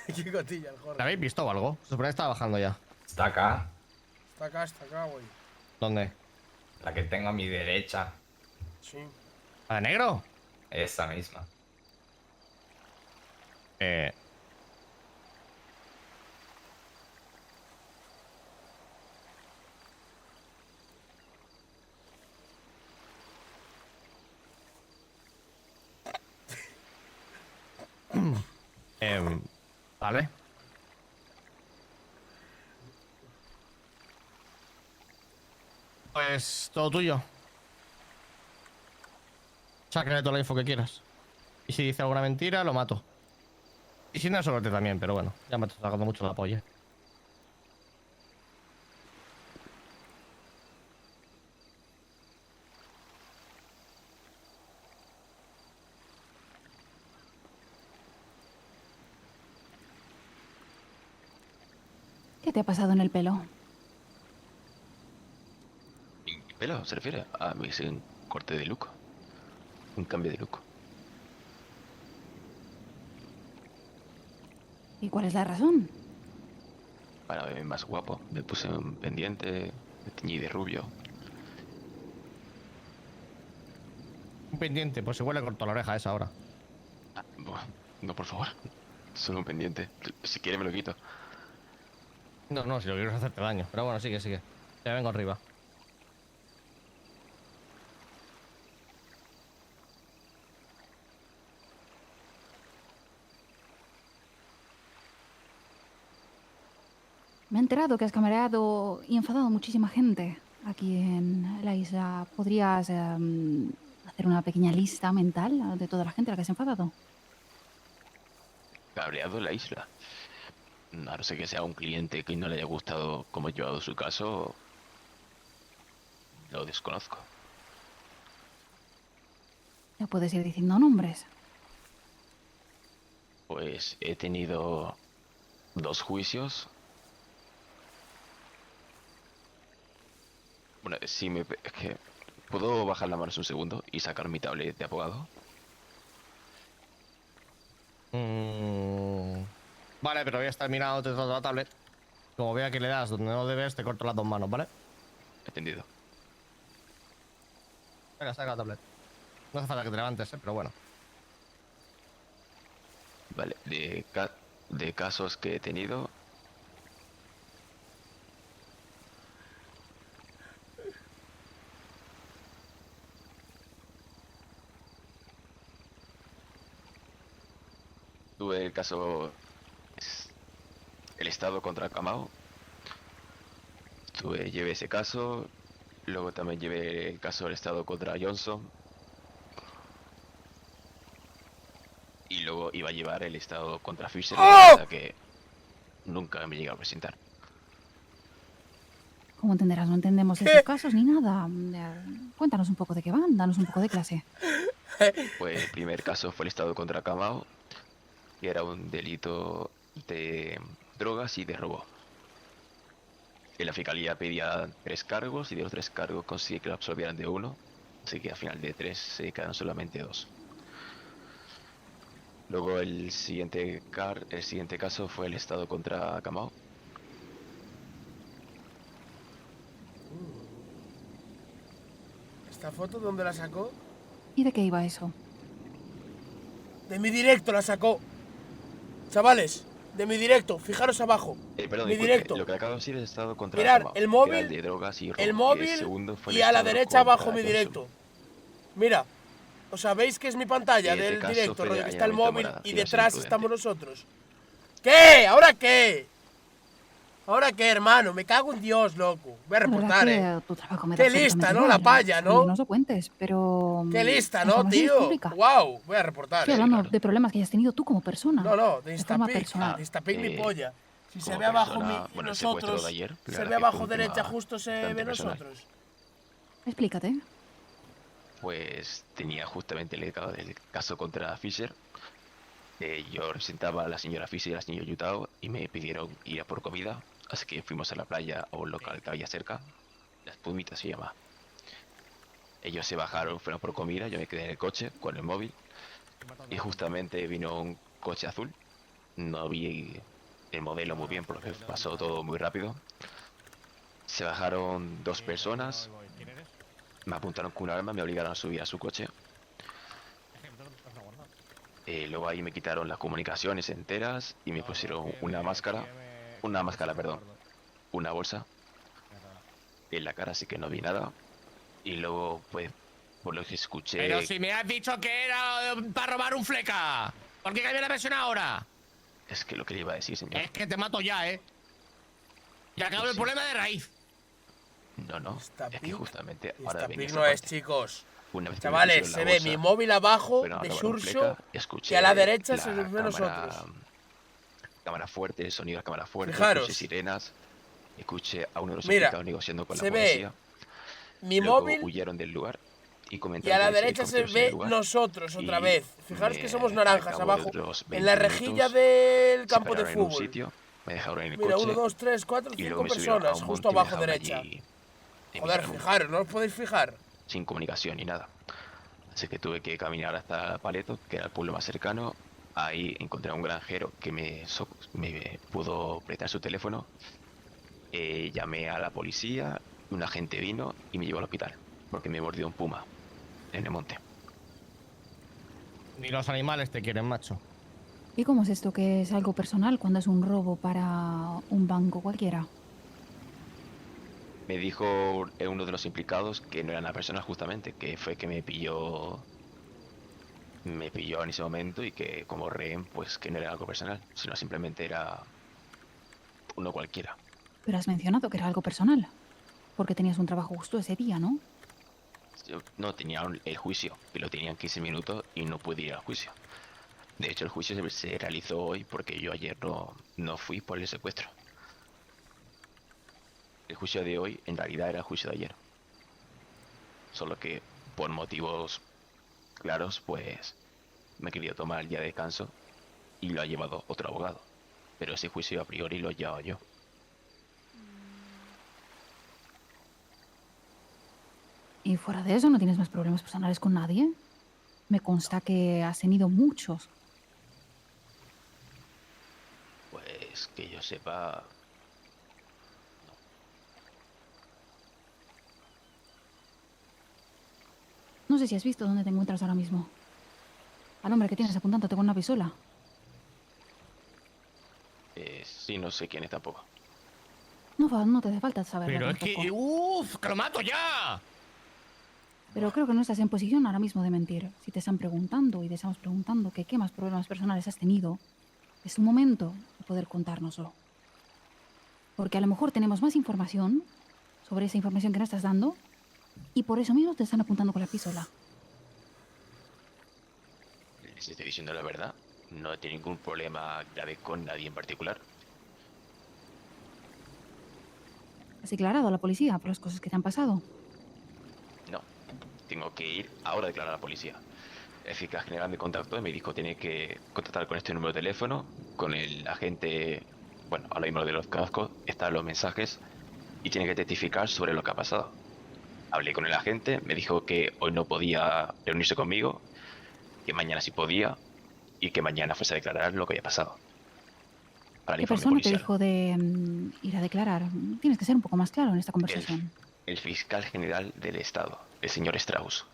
[SPEAKER 2] Qué cotilla el Jorge.
[SPEAKER 3] ¿La habéis visto o algo? Se supone que está bajando ya.
[SPEAKER 6] Está acá.
[SPEAKER 2] Está acá, güey.
[SPEAKER 3] ¿Dónde?
[SPEAKER 6] La que tengo a mi derecha.
[SPEAKER 2] Sí.
[SPEAKER 3] ¿La de negro?
[SPEAKER 6] Esa misma.
[SPEAKER 3] Vale. Pues todo tuyo. Sácale toda la info que quieras. Y si dice alguna mentira, lo mato. Y si no, solo te también, pero bueno, ya me está sacando mucho la polla.
[SPEAKER 13] ¿Qué te ha pasado en el pelo?
[SPEAKER 12] ¿Mi pelo se refiere? A mí es un corte de look. Un cambio de look.
[SPEAKER 13] ¿Y cuál es la razón?
[SPEAKER 12] Para verme más guapo. Me puse un pendiente, me teñí de rubio.
[SPEAKER 3] Un pendiente, pues igual le corto la oreja a esa hora.
[SPEAKER 12] No, por favor. Solo un pendiente. Si quiere me lo quito.
[SPEAKER 3] No, no, si lo quiero es hacerte daño. Pero bueno, sigue, sigue. Ya vengo arriba.
[SPEAKER 13] Me he enterado que has camereado y enfadado a muchísima gente aquí en la isla. ¿Podrías hacer una pequeña lista mental de toda la gente a la que has enfadado?
[SPEAKER 12] Cabreado en la isla. A no ser que sea un cliente que no le haya gustado cómo he llevado su caso. Lo desconozco.
[SPEAKER 13] Ya puedes ir diciendo nombres.
[SPEAKER 12] Pues he tenido 2 juicios. Bueno, si me... Es que... ¿Puedo bajar la mano un segundo y sacar mi tablet de abogado?
[SPEAKER 3] Vale, pero voy a estar mirando toda la tablet. Como vea que le das donde no debes, te corto las 2 manos, ¿vale?
[SPEAKER 12] Entendido.
[SPEAKER 3] Venga, saca la tablet. No hace falta que te levantes, pero bueno.
[SPEAKER 12] Vale, de casos que he tenido... Tuve el caso... El Estado contra Kamau. Llevé ese caso. Luego también llevé el caso del Estado contra Johnson. Y luego iba a llevar el Estado contra Fisher, hasta que nunca me llegué a presentar.
[SPEAKER 13] Como entenderás, no entendemos estos casos ni nada. Cuéntanos un poco de qué van, danos un poco de clase.
[SPEAKER 12] Pues el primer caso fue el Estado contra Kamau, que era un delito de drogas y de robo. Y la fiscalía pedía 3 cargos y de los 3 cargos conseguí que lo absolvieran de 1, así que al final de 3 se quedaron solamente 2. Luego el siguiente caso fue el Estado contra Kamau.
[SPEAKER 2] ¿Esta foto dónde la sacó?
[SPEAKER 13] ¿Y de qué iba eso?
[SPEAKER 2] De mi directo la sacó. Chavales, de mi directo, fijaros abajo.
[SPEAKER 12] Perdón,
[SPEAKER 2] mi
[SPEAKER 12] disculpe,
[SPEAKER 2] directo.
[SPEAKER 12] lo que acabo de decir es Estado contra
[SPEAKER 2] Mirad,
[SPEAKER 12] Kamau,
[SPEAKER 2] el
[SPEAKER 12] que
[SPEAKER 2] móvil,
[SPEAKER 12] era el de drogas y robo,
[SPEAKER 2] el móvil
[SPEAKER 12] y el segundo fue el
[SPEAKER 2] y a la
[SPEAKER 12] Estado
[SPEAKER 2] derecha
[SPEAKER 12] contra
[SPEAKER 2] abajo mi
[SPEAKER 12] Johnson.
[SPEAKER 2] directo. Mira, o sea, ¿veis que es mi pantalla
[SPEAKER 12] Y ese
[SPEAKER 2] del
[SPEAKER 12] caso
[SPEAKER 2] directo?
[SPEAKER 12] fue
[SPEAKER 2] Rollo,
[SPEAKER 12] de
[SPEAKER 2] que está el
[SPEAKER 12] allanamiento
[SPEAKER 2] móvil
[SPEAKER 12] morada,
[SPEAKER 2] y
[SPEAKER 12] sin ser
[SPEAKER 2] detrás
[SPEAKER 12] imprudente.
[SPEAKER 2] estamos nosotros. ¿Qué? ¿Ahora qué? ¿Ahora qué, hermano? Me cago en Dios, loco. Voy a
[SPEAKER 13] La
[SPEAKER 2] reportar,
[SPEAKER 13] verdad que tu trabajo me da
[SPEAKER 2] Qué lista,
[SPEAKER 13] absolutamente
[SPEAKER 2] ¿no? La
[SPEAKER 13] igual,
[SPEAKER 2] palla,
[SPEAKER 13] sí,
[SPEAKER 2] ¿no?
[SPEAKER 13] No os lo cuentes, pero...
[SPEAKER 2] Qué lista,
[SPEAKER 13] la
[SPEAKER 2] ¿no,
[SPEAKER 13] información es
[SPEAKER 2] tío?
[SPEAKER 13] pública.
[SPEAKER 2] Wow, voy a reportar.
[SPEAKER 13] Estoy hablando de problemas que hayas tenido tú como persona.
[SPEAKER 2] No, de
[SPEAKER 13] forma
[SPEAKER 2] Instapic.
[SPEAKER 13] personal.
[SPEAKER 2] De Instapic mi polla. Si se
[SPEAKER 12] como
[SPEAKER 2] ve abajo
[SPEAKER 12] persona, bueno, el secuestro
[SPEAKER 2] nosotros,
[SPEAKER 12] de ayer, la
[SPEAKER 2] se
[SPEAKER 12] verdad
[SPEAKER 2] ve
[SPEAKER 12] que
[SPEAKER 2] abajo
[SPEAKER 12] fue un
[SPEAKER 2] derecha
[SPEAKER 12] tema
[SPEAKER 2] justo se
[SPEAKER 12] bastante
[SPEAKER 2] ve
[SPEAKER 12] personal.
[SPEAKER 2] nosotros.
[SPEAKER 13] Explícate.
[SPEAKER 12] Pues tenía justamente el caso contra Fisher. Yo representaba a la señora Fisher y al señor Yutao y me pidieron ir a por comida, así que fuimos a la playa a un local que había cerca, La Espumita se llama. Ellos se bajaron, fueron por comida, yo me quedé en el coche con el móvil y justamente vino un coche azul no vi el modelo muy bien porque pasó todo muy rápido. Se bajaron 2 personas, me apuntaron con un arma, me obligaron a subir a su coche. Luego ahí me quitaron las comunicaciones enteras y me pusieron una máscara, perdón, una bolsa. En la cara, así que no vi nada. Y luego, pues, por lo que escuché...
[SPEAKER 3] Pero si me has dicho que era para robar un fleca, ¿por qué cambia la versión ahora?
[SPEAKER 12] Es que lo que le iba a decir, señor.
[SPEAKER 3] Es que te mato ya, ¿eh? Y acabo el problema de raíz.
[SPEAKER 12] No, es que justamente ahora
[SPEAKER 2] Esta
[SPEAKER 12] venía
[SPEAKER 2] pic
[SPEAKER 12] esa
[SPEAKER 2] no es,
[SPEAKER 12] parte.
[SPEAKER 2] chicos.
[SPEAKER 12] Una vez que me
[SPEAKER 2] Chavales,
[SPEAKER 12] pusieron
[SPEAKER 2] se
[SPEAKER 12] la
[SPEAKER 2] ve
[SPEAKER 12] bolsa,
[SPEAKER 2] mi móvil abajo
[SPEAKER 12] fueron a
[SPEAKER 2] de
[SPEAKER 12] robar un
[SPEAKER 2] Xurxo
[SPEAKER 12] fleca, escuché
[SPEAKER 2] y a la derecha se
[SPEAKER 12] la
[SPEAKER 2] nos ve nosotros.
[SPEAKER 12] cámara fuerte, el sonido de la cámara fuerte,
[SPEAKER 2] Fijaros.
[SPEAKER 12] escuché sirenas, escuché a uno de los
[SPEAKER 2] Mira,
[SPEAKER 12] implicados negociando con la
[SPEAKER 2] se ve
[SPEAKER 12] policía.
[SPEAKER 2] mi
[SPEAKER 12] Luego
[SPEAKER 2] móvil
[SPEAKER 12] huyeron del lugar y
[SPEAKER 2] y
[SPEAKER 12] comentaron
[SPEAKER 2] a la
[SPEAKER 12] que había
[SPEAKER 2] derecha se
[SPEAKER 12] helicópteros en el
[SPEAKER 2] ve
[SPEAKER 12] lugar.
[SPEAKER 2] nosotros otra
[SPEAKER 12] Y
[SPEAKER 2] vez. Fijaros que
[SPEAKER 12] me
[SPEAKER 2] somos naranjas
[SPEAKER 12] acabo de
[SPEAKER 2] abajo.
[SPEAKER 12] los
[SPEAKER 2] En la
[SPEAKER 12] 20
[SPEAKER 2] rejilla
[SPEAKER 12] minutos,
[SPEAKER 2] del
[SPEAKER 12] se
[SPEAKER 2] campo de
[SPEAKER 12] pararon en un
[SPEAKER 2] fútbol.
[SPEAKER 12] sitio, me dejaron en el
[SPEAKER 2] Mira,
[SPEAKER 12] coche
[SPEAKER 2] 1, 2, 3, 4,
[SPEAKER 12] y luego
[SPEAKER 2] 5
[SPEAKER 12] me subieron a
[SPEAKER 2] personas,
[SPEAKER 12] un
[SPEAKER 2] justo
[SPEAKER 12] monte y me
[SPEAKER 2] abajo
[SPEAKER 12] dejaron
[SPEAKER 2] derecha.
[SPEAKER 12] allí en mi
[SPEAKER 2] Joder,
[SPEAKER 12] camión,
[SPEAKER 2] fijaros, no os podéis fijar.
[SPEAKER 12] sin comunicación ni nada. Así que tuve que caminar hasta Paleto, que era el pueblo más cercano. Ahí encontré a un granjero que me pudo prestar su teléfono. Llamé a la policía, un agente vino y me llevó al hospital, porque me mordió un puma en el monte.
[SPEAKER 3] Ni los animales te quieren, macho.
[SPEAKER 13] ¿Y cómo es esto que es algo personal cuando es un robo para un banco cualquiera?
[SPEAKER 12] Me dijo uno de los implicados que no era una persona justamente, que fue que me pilló en ese momento y que como rehén, pues que no era algo personal, sino simplemente era uno cualquiera.
[SPEAKER 13] Pero has mencionado que era algo personal. Porque tenías un trabajo justo ese día, ¿no?
[SPEAKER 12] Yo no tenía el juicio, que lo tenían 15 minutos y no pude ir al juicio. De hecho, el juicio se realizó hoy porque yo ayer no fui por el secuestro. El juicio de hoy en realidad era el juicio de ayer. Solo que por motivos claros, pues me he querido tomar el día de descanso y lo ha llevado otro abogado. Pero ese juicio a priori lo he llevado yo.
[SPEAKER 13] ¿Y fuera de eso no tienes más problemas personales con nadie? Me consta que has tenido muchos.
[SPEAKER 12] Pues que yo sepa...
[SPEAKER 13] No sé si has visto dónde te encuentras ahora mismo. Al hombre que tienes apuntándote con una pistola.
[SPEAKER 12] Sí, no sé quién es tampoco.
[SPEAKER 13] No te hace falta saberlo
[SPEAKER 3] Pero es
[SPEAKER 13] tampoco.
[SPEAKER 3] que... ¡Uf! ¡Que lo mato ya!
[SPEAKER 13] Pero creo que no estás en posición ahora mismo de mentir. Si te están preguntando y te estamos preguntando que qué más problemas personales has tenido, es un momento de poder contárnoslo. Porque a lo mejor tenemos más información sobre esa información que nos estás dando y por eso mismo te están apuntando con la pistola.
[SPEAKER 12] Les estoy diciendo la verdad. No he tenido ningún problema grave con nadie en particular.
[SPEAKER 13] ¿Has declarado a la policía por las cosas que te han pasado?
[SPEAKER 12] No. Tengo que ir ahora a declarar a la policía. El fiscal general me contactó y me dijo tiene que contactar con este número de teléfono, con el agente, bueno, ahora mismo de los cascos, están los mensajes y tiene que testificar sobre lo que ha pasado. Hablé con el agente, me dijo que hoy no podía reunirse conmigo, que mañana sí podía y que mañana fuese a declarar lo que había pasado. Para el
[SPEAKER 13] ¿Qué
[SPEAKER 12] informe
[SPEAKER 13] persona te
[SPEAKER 12] policial.
[SPEAKER 13] dijo de ir a declarar? Tienes que ser un poco más claro en esta conversación.
[SPEAKER 12] El fiscal general del estado, el señor Strauss.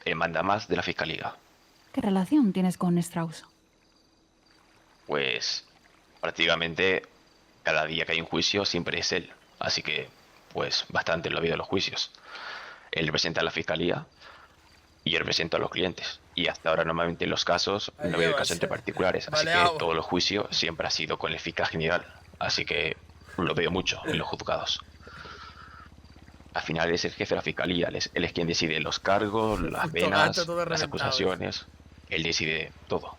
[SPEAKER 12] El mandamás de la fiscalía.
[SPEAKER 13] ¿Qué relación tienes con Strauss?
[SPEAKER 12] Pues prácticamente cada día que hay un juicio siempre es él. Así que pues bastante lo ha habido en los juicios. Él representa a la fiscalía y yo represento a los clientes. Y hasta ahora normalmente en los casos no ha habido casos entre particulares. Así que todos los juicios siempre ha sido con el fiscal general. Así que lo veo mucho en los juzgados. Al final es el jefe de la fiscalía. Él es quien decide los cargos, las penas, las acusaciones. Él decide todo.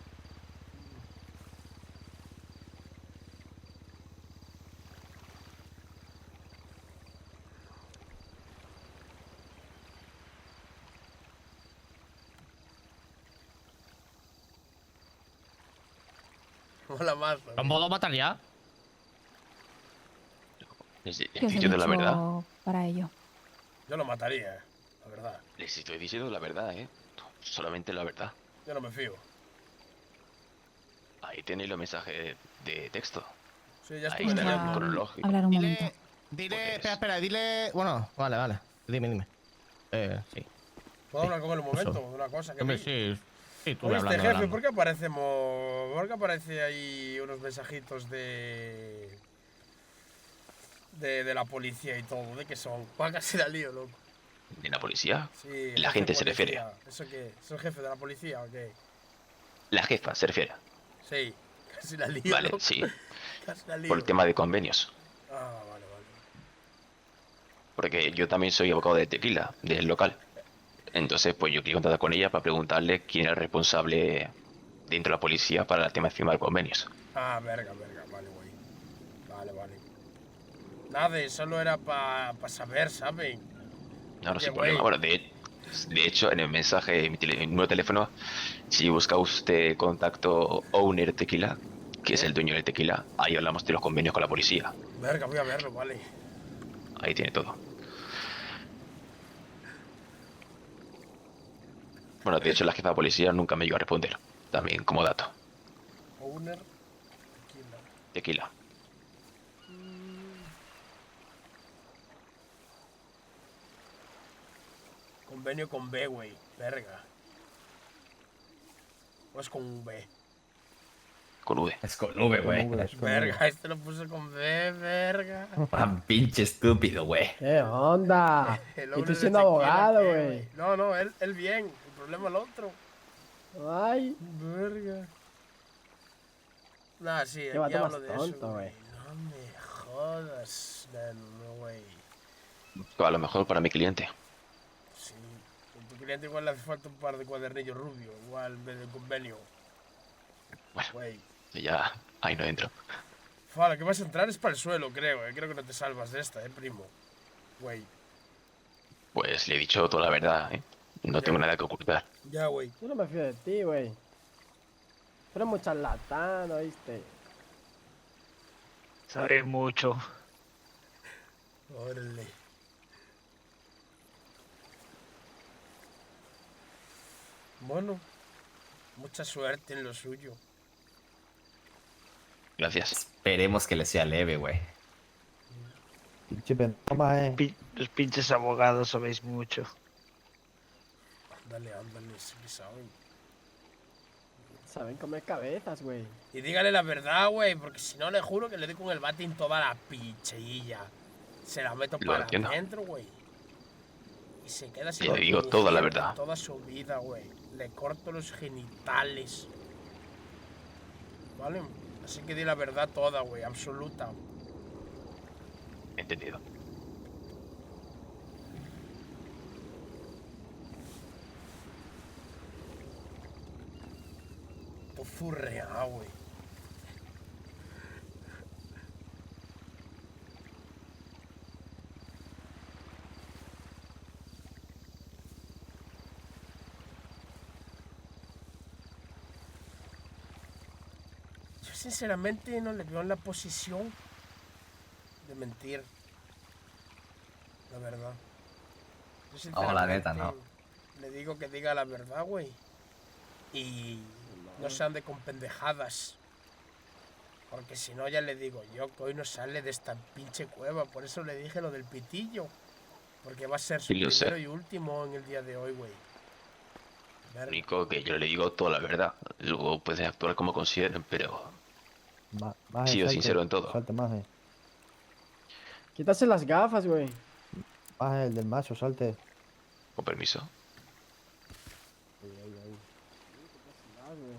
[SPEAKER 2] Mola más.
[SPEAKER 3] ¿Lo puedo matar ya?
[SPEAKER 13] ¿Qué os he
[SPEAKER 12] Diciendo la verdad.
[SPEAKER 13] dicho para ello?
[SPEAKER 2] Yo lo mataría, La verdad.
[SPEAKER 12] Les estoy diciendo la verdad, solamente la verdad.
[SPEAKER 2] Yo no me fío.
[SPEAKER 12] Ahí tenéis los mensajes de texto.
[SPEAKER 2] Sí, ya
[SPEAKER 12] Ahí
[SPEAKER 2] estuve
[SPEAKER 12] está
[SPEAKER 2] leyendo.
[SPEAKER 12] el cronológico.
[SPEAKER 13] Hablar un momento.
[SPEAKER 3] Dile, espera, dile. Bueno, vale. Dime. Sí.
[SPEAKER 2] ¿Puedo hablar con él un momento?
[SPEAKER 3] Eso.
[SPEAKER 2] De una cosa que
[SPEAKER 3] Hombre,
[SPEAKER 2] vi.
[SPEAKER 3] sí, tú
[SPEAKER 2] Oíste,
[SPEAKER 3] hablando,
[SPEAKER 2] jefe,
[SPEAKER 3] hablando.
[SPEAKER 2] ¿por qué aparece ahí unos mensajitos de la policía y todo? ¿De qué son? Va casi la lío, loco.
[SPEAKER 12] ¿De la policía?
[SPEAKER 2] Sí.
[SPEAKER 12] La gente se refiere.
[SPEAKER 2] ¿Eso qué? ¿Es el jefe de la policía o qué?
[SPEAKER 12] La jefa se refiere.
[SPEAKER 2] Sí, casi la lío.
[SPEAKER 12] Vale,
[SPEAKER 2] loco.
[SPEAKER 12] sí.
[SPEAKER 2] Casi la lío.
[SPEAKER 12] Por el tema de convenios.
[SPEAKER 2] Ah, vale.
[SPEAKER 12] Porque yo también soy abogado de Tequila, del local. Entonces, pues yo quería contactar con ella para preguntarle quién era el responsable dentro de la policía para el tema de firmar convenios.
[SPEAKER 2] Ah, verga, vale, güey. Vale. Nada, solo era para saber, ¿saben?
[SPEAKER 12] No, sin
[SPEAKER 2] güey.
[SPEAKER 12] problema. Bueno, de hecho, en el mensaje, en mi número de teléfono, si busca usted contacto Owner Tequila, que es el dueño del tequila, ahí hablamos de los convenios con la policía.
[SPEAKER 2] Verga, voy a verlo, vale.
[SPEAKER 12] Ahí tiene todo. Bueno, de hecho, la jefa de policía nunca me llegó a responder. También como dato.
[SPEAKER 2] Owner.
[SPEAKER 12] Tequila.
[SPEAKER 2] Convenio con B, güey. Verga. O es con V.
[SPEAKER 12] Con V.
[SPEAKER 6] Es con V, güey.
[SPEAKER 2] Verga, este lo puse con B, verga.
[SPEAKER 6] Tan pinche estúpido, güey.
[SPEAKER 9] ¿Qué onda?
[SPEAKER 2] El
[SPEAKER 9] Y
[SPEAKER 2] owner
[SPEAKER 9] tú
[SPEAKER 2] de
[SPEAKER 9] siendo
[SPEAKER 2] tequila,
[SPEAKER 9] abogado,
[SPEAKER 2] ¿qué,
[SPEAKER 9] güey.
[SPEAKER 2] No, él bien. El problema es el otro.
[SPEAKER 9] Ay.
[SPEAKER 2] Verga. Nah, sí,
[SPEAKER 9] Qué
[SPEAKER 2] aquí
[SPEAKER 9] vato
[SPEAKER 2] hablo
[SPEAKER 9] más
[SPEAKER 2] de
[SPEAKER 9] tonto,
[SPEAKER 2] eso,
[SPEAKER 9] güey.
[SPEAKER 2] No me jodas, no, güey.
[SPEAKER 12] A lo mejor para mi cliente.
[SPEAKER 2] Sí. A tu cliente igual le hace falta un par de cuadernillos rubios, igual en vez de convenio.
[SPEAKER 12] Bueno,
[SPEAKER 2] Güey.
[SPEAKER 12] ya ahí no entro.
[SPEAKER 2] Fala, que vas a entrar es para el suelo, creo, Creo que no te salvas de esta, primo. Güey.
[SPEAKER 12] Pues le he dicho toda la verdad, No tengo nada que ocultar.
[SPEAKER 2] Ya, güey.
[SPEAKER 9] Yo no me fío de ti, güey. Tú eres muy charlatán, ¿oíste?
[SPEAKER 10] Sabes mucho.
[SPEAKER 2] Órale. Bueno, mucha suerte en lo suyo.
[SPEAKER 12] Gracias.
[SPEAKER 6] Esperemos que le sea leve, güey.
[SPEAKER 10] Los pinches abogados sabéis mucho.
[SPEAKER 2] Ándale, sí que saben.
[SPEAKER 9] Saben comer cabezas, güey.
[SPEAKER 2] Y dígale la verdad, güey, porque si no le juro que le doy con el batín toda la pichilla. Se la meto
[SPEAKER 12] Lo
[SPEAKER 2] para
[SPEAKER 12] entiendo.
[SPEAKER 2] adentro, güey. Y se queda sin
[SPEAKER 12] Le digo toda la verdad.
[SPEAKER 2] toda su vida, güey. Le corto los genitales. ¿Vale? Así que di la verdad toda, güey, absoluta.
[SPEAKER 12] Entendido.
[SPEAKER 2] Todo furreado, güey. Yo sinceramente no le veo en la posición de mentir. La verdad. Yo
[SPEAKER 6] No, la neta, no.
[SPEAKER 2] Le digo que diga la verdad, güey. Y no se ande con pendejadas. Porque si no, ya le digo yo que hoy no sale de esta pinche cueva. Por eso le dije lo del pitillo. Porque va a ser su
[SPEAKER 12] Sí, lo sé.
[SPEAKER 2] primero y último en el día de hoy, güey.
[SPEAKER 12] Lo único que yo le digo toda la verdad. Luego pueden actuar como consideren, pero he sido sincero en todo.
[SPEAKER 14] Salte más,
[SPEAKER 9] Quítase las gafas, güey.
[SPEAKER 14] Más el del macho, salte.
[SPEAKER 12] Con permiso.
[SPEAKER 9] Ah, güey.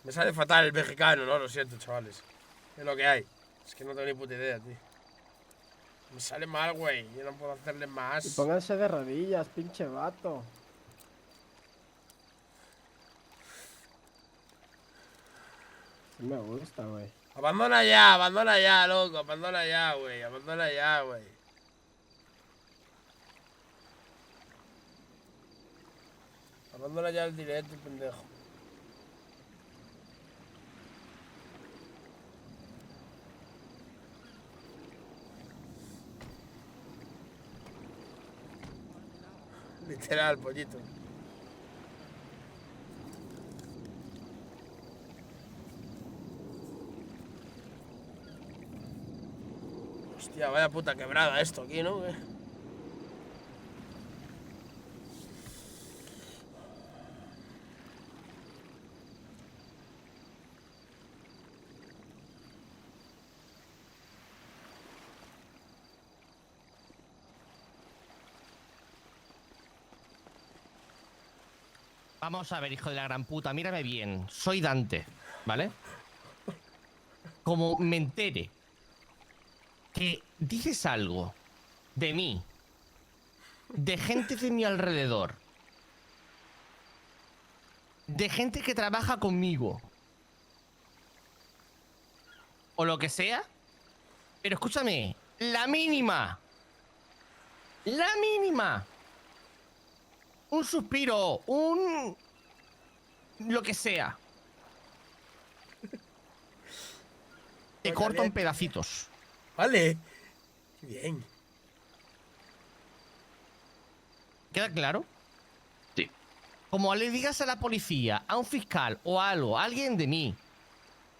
[SPEAKER 2] Me sale fatal el mexicano, ¿no? Lo siento, chavales. Es lo que hay. Es que no tengo ni puta idea, tío. Me sale mal, güey. Yo no puedo hacerle más.
[SPEAKER 9] Y pónganse de rodillas, pinche vato. Sí me gusta, güey.
[SPEAKER 2] Abandona ya, loco. Abandona ya, güey. Abandona ya, güey. Abandona ya el directo, pendejo. Literal, pollito. Hostia, vaya puta quebrada esto aquí, ¿no?
[SPEAKER 3] Vamos a ver, hijo de la gran puta, mírame bien. Soy Dante, ¿vale? Como me entere que dices algo de mí, de gente de mi alrededor, de gente que trabaja conmigo, o lo que sea, pero escúchame, la mínima, un suspiro, lo que sea, te corto en pedacitos.
[SPEAKER 2] Vale. Bien.
[SPEAKER 3] ¿Queda claro?
[SPEAKER 12] Sí.
[SPEAKER 3] Como le digas a la policía, a un fiscal o algo, a alguien de mí,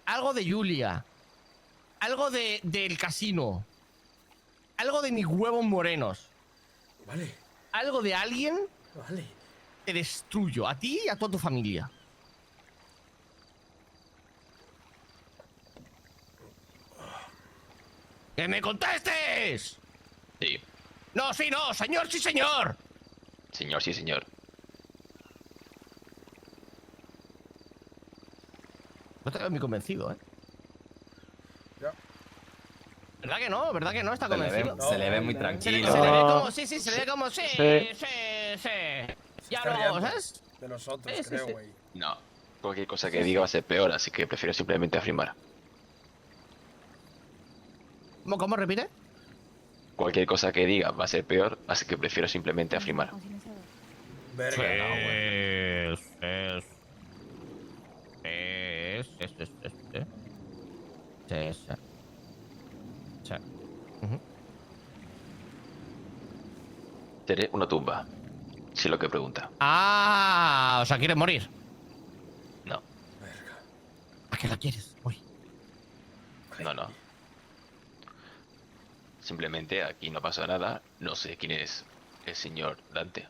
[SPEAKER 3] algo de Julia, algo del casino, algo de mis huevos morenos,
[SPEAKER 2] Vale.
[SPEAKER 3] algo de alguien,
[SPEAKER 2] Vale.
[SPEAKER 3] te destruyo a ti y a toda tu familia. ¡Que me contestes!
[SPEAKER 12] Sí.
[SPEAKER 3] No, sí, no, señor, sí, señor.
[SPEAKER 12] Señor, sí, señor.
[SPEAKER 3] No te veo muy convencido, ¿eh?
[SPEAKER 2] Ya.
[SPEAKER 3] ¿Verdad que no? ¿Verdad que no está convencido?
[SPEAKER 6] Se le ve muy
[SPEAKER 3] Se
[SPEAKER 6] tranquilo.
[SPEAKER 3] le ve como, sí, se le ve como, sí. Ya
[SPEAKER 2] Está
[SPEAKER 3] lo,
[SPEAKER 2] riendo
[SPEAKER 3] ¿sabes?
[SPEAKER 2] de nosotros,
[SPEAKER 3] Sí, sí,
[SPEAKER 2] creo,
[SPEAKER 3] sí.
[SPEAKER 2] güey.
[SPEAKER 12] No. Cualquier cosa que diga va a ser peor, así que prefiero simplemente afirmar.
[SPEAKER 3] ¿Cómo repite?
[SPEAKER 12] Cualquier cosa que diga va a ser peor, así que prefiero simplemente afirmar.
[SPEAKER 2] Verga.
[SPEAKER 3] Sí.
[SPEAKER 12] Seré una tumba, si lo que pregunta.
[SPEAKER 3] Ah, o sea, ¿quieres morir?
[SPEAKER 12] No.
[SPEAKER 3] ¿A qué la quieres? Uy.
[SPEAKER 12] No, no. Simplemente aquí no pasa nada. No sé quién es el señor Dante.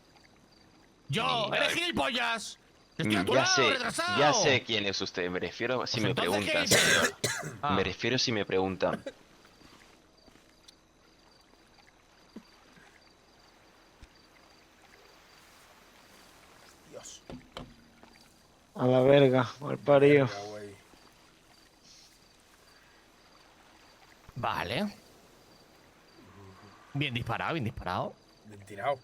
[SPEAKER 3] ¡Yo!
[SPEAKER 12] Ni-
[SPEAKER 3] ¡Eres gilipollas! ¡Estoy a tu lado, retrasado!
[SPEAKER 12] Ya sé quién es usted. Me refiero si
[SPEAKER 3] Pues
[SPEAKER 12] me
[SPEAKER 3] entonces,
[SPEAKER 12] preguntan,
[SPEAKER 3] ¿qué
[SPEAKER 12] señor.
[SPEAKER 3] Ah.
[SPEAKER 12] Me refiero si me preguntan.
[SPEAKER 2] Dios.
[SPEAKER 10] A la verga, mal parido.
[SPEAKER 2] Verga, güey.
[SPEAKER 3] Vale. Bien disparado, bien disparado.
[SPEAKER 2] Bien tirado.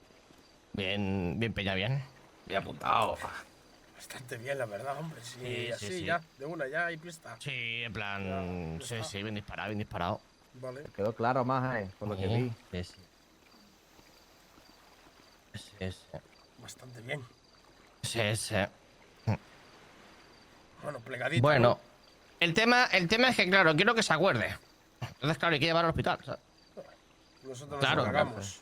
[SPEAKER 3] Bien peña, bien.
[SPEAKER 6] Bien apuntado.
[SPEAKER 2] Bastante bien, la verdad, hombre. Sí,
[SPEAKER 3] Sí,
[SPEAKER 2] así
[SPEAKER 3] sí.
[SPEAKER 2] ya, de una, ya hay pista.
[SPEAKER 3] Sí, en plan.
[SPEAKER 2] Ya
[SPEAKER 3] Sí,
[SPEAKER 2] está.
[SPEAKER 3] sí, bien disparado, bien disparado.
[SPEAKER 2] Vale.
[SPEAKER 1] Quedó claro más, por lo que vi.
[SPEAKER 3] Sí, sí.
[SPEAKER 2] Bastante bien.
[SPEAKER 3] Sí.
[SPEAKER 2] Bueno, plegadito.
[SPEAKER 3] Bueno, el tema es que, claro, quiero que se acuerde. Entonces, claro, hay que llevarlo al hospital, ¿sabes?
[SPEAKER 2] ¿no? Nosotros
[SPEAKER 3] Claro.
[SPEAKER 2] nos encargamos.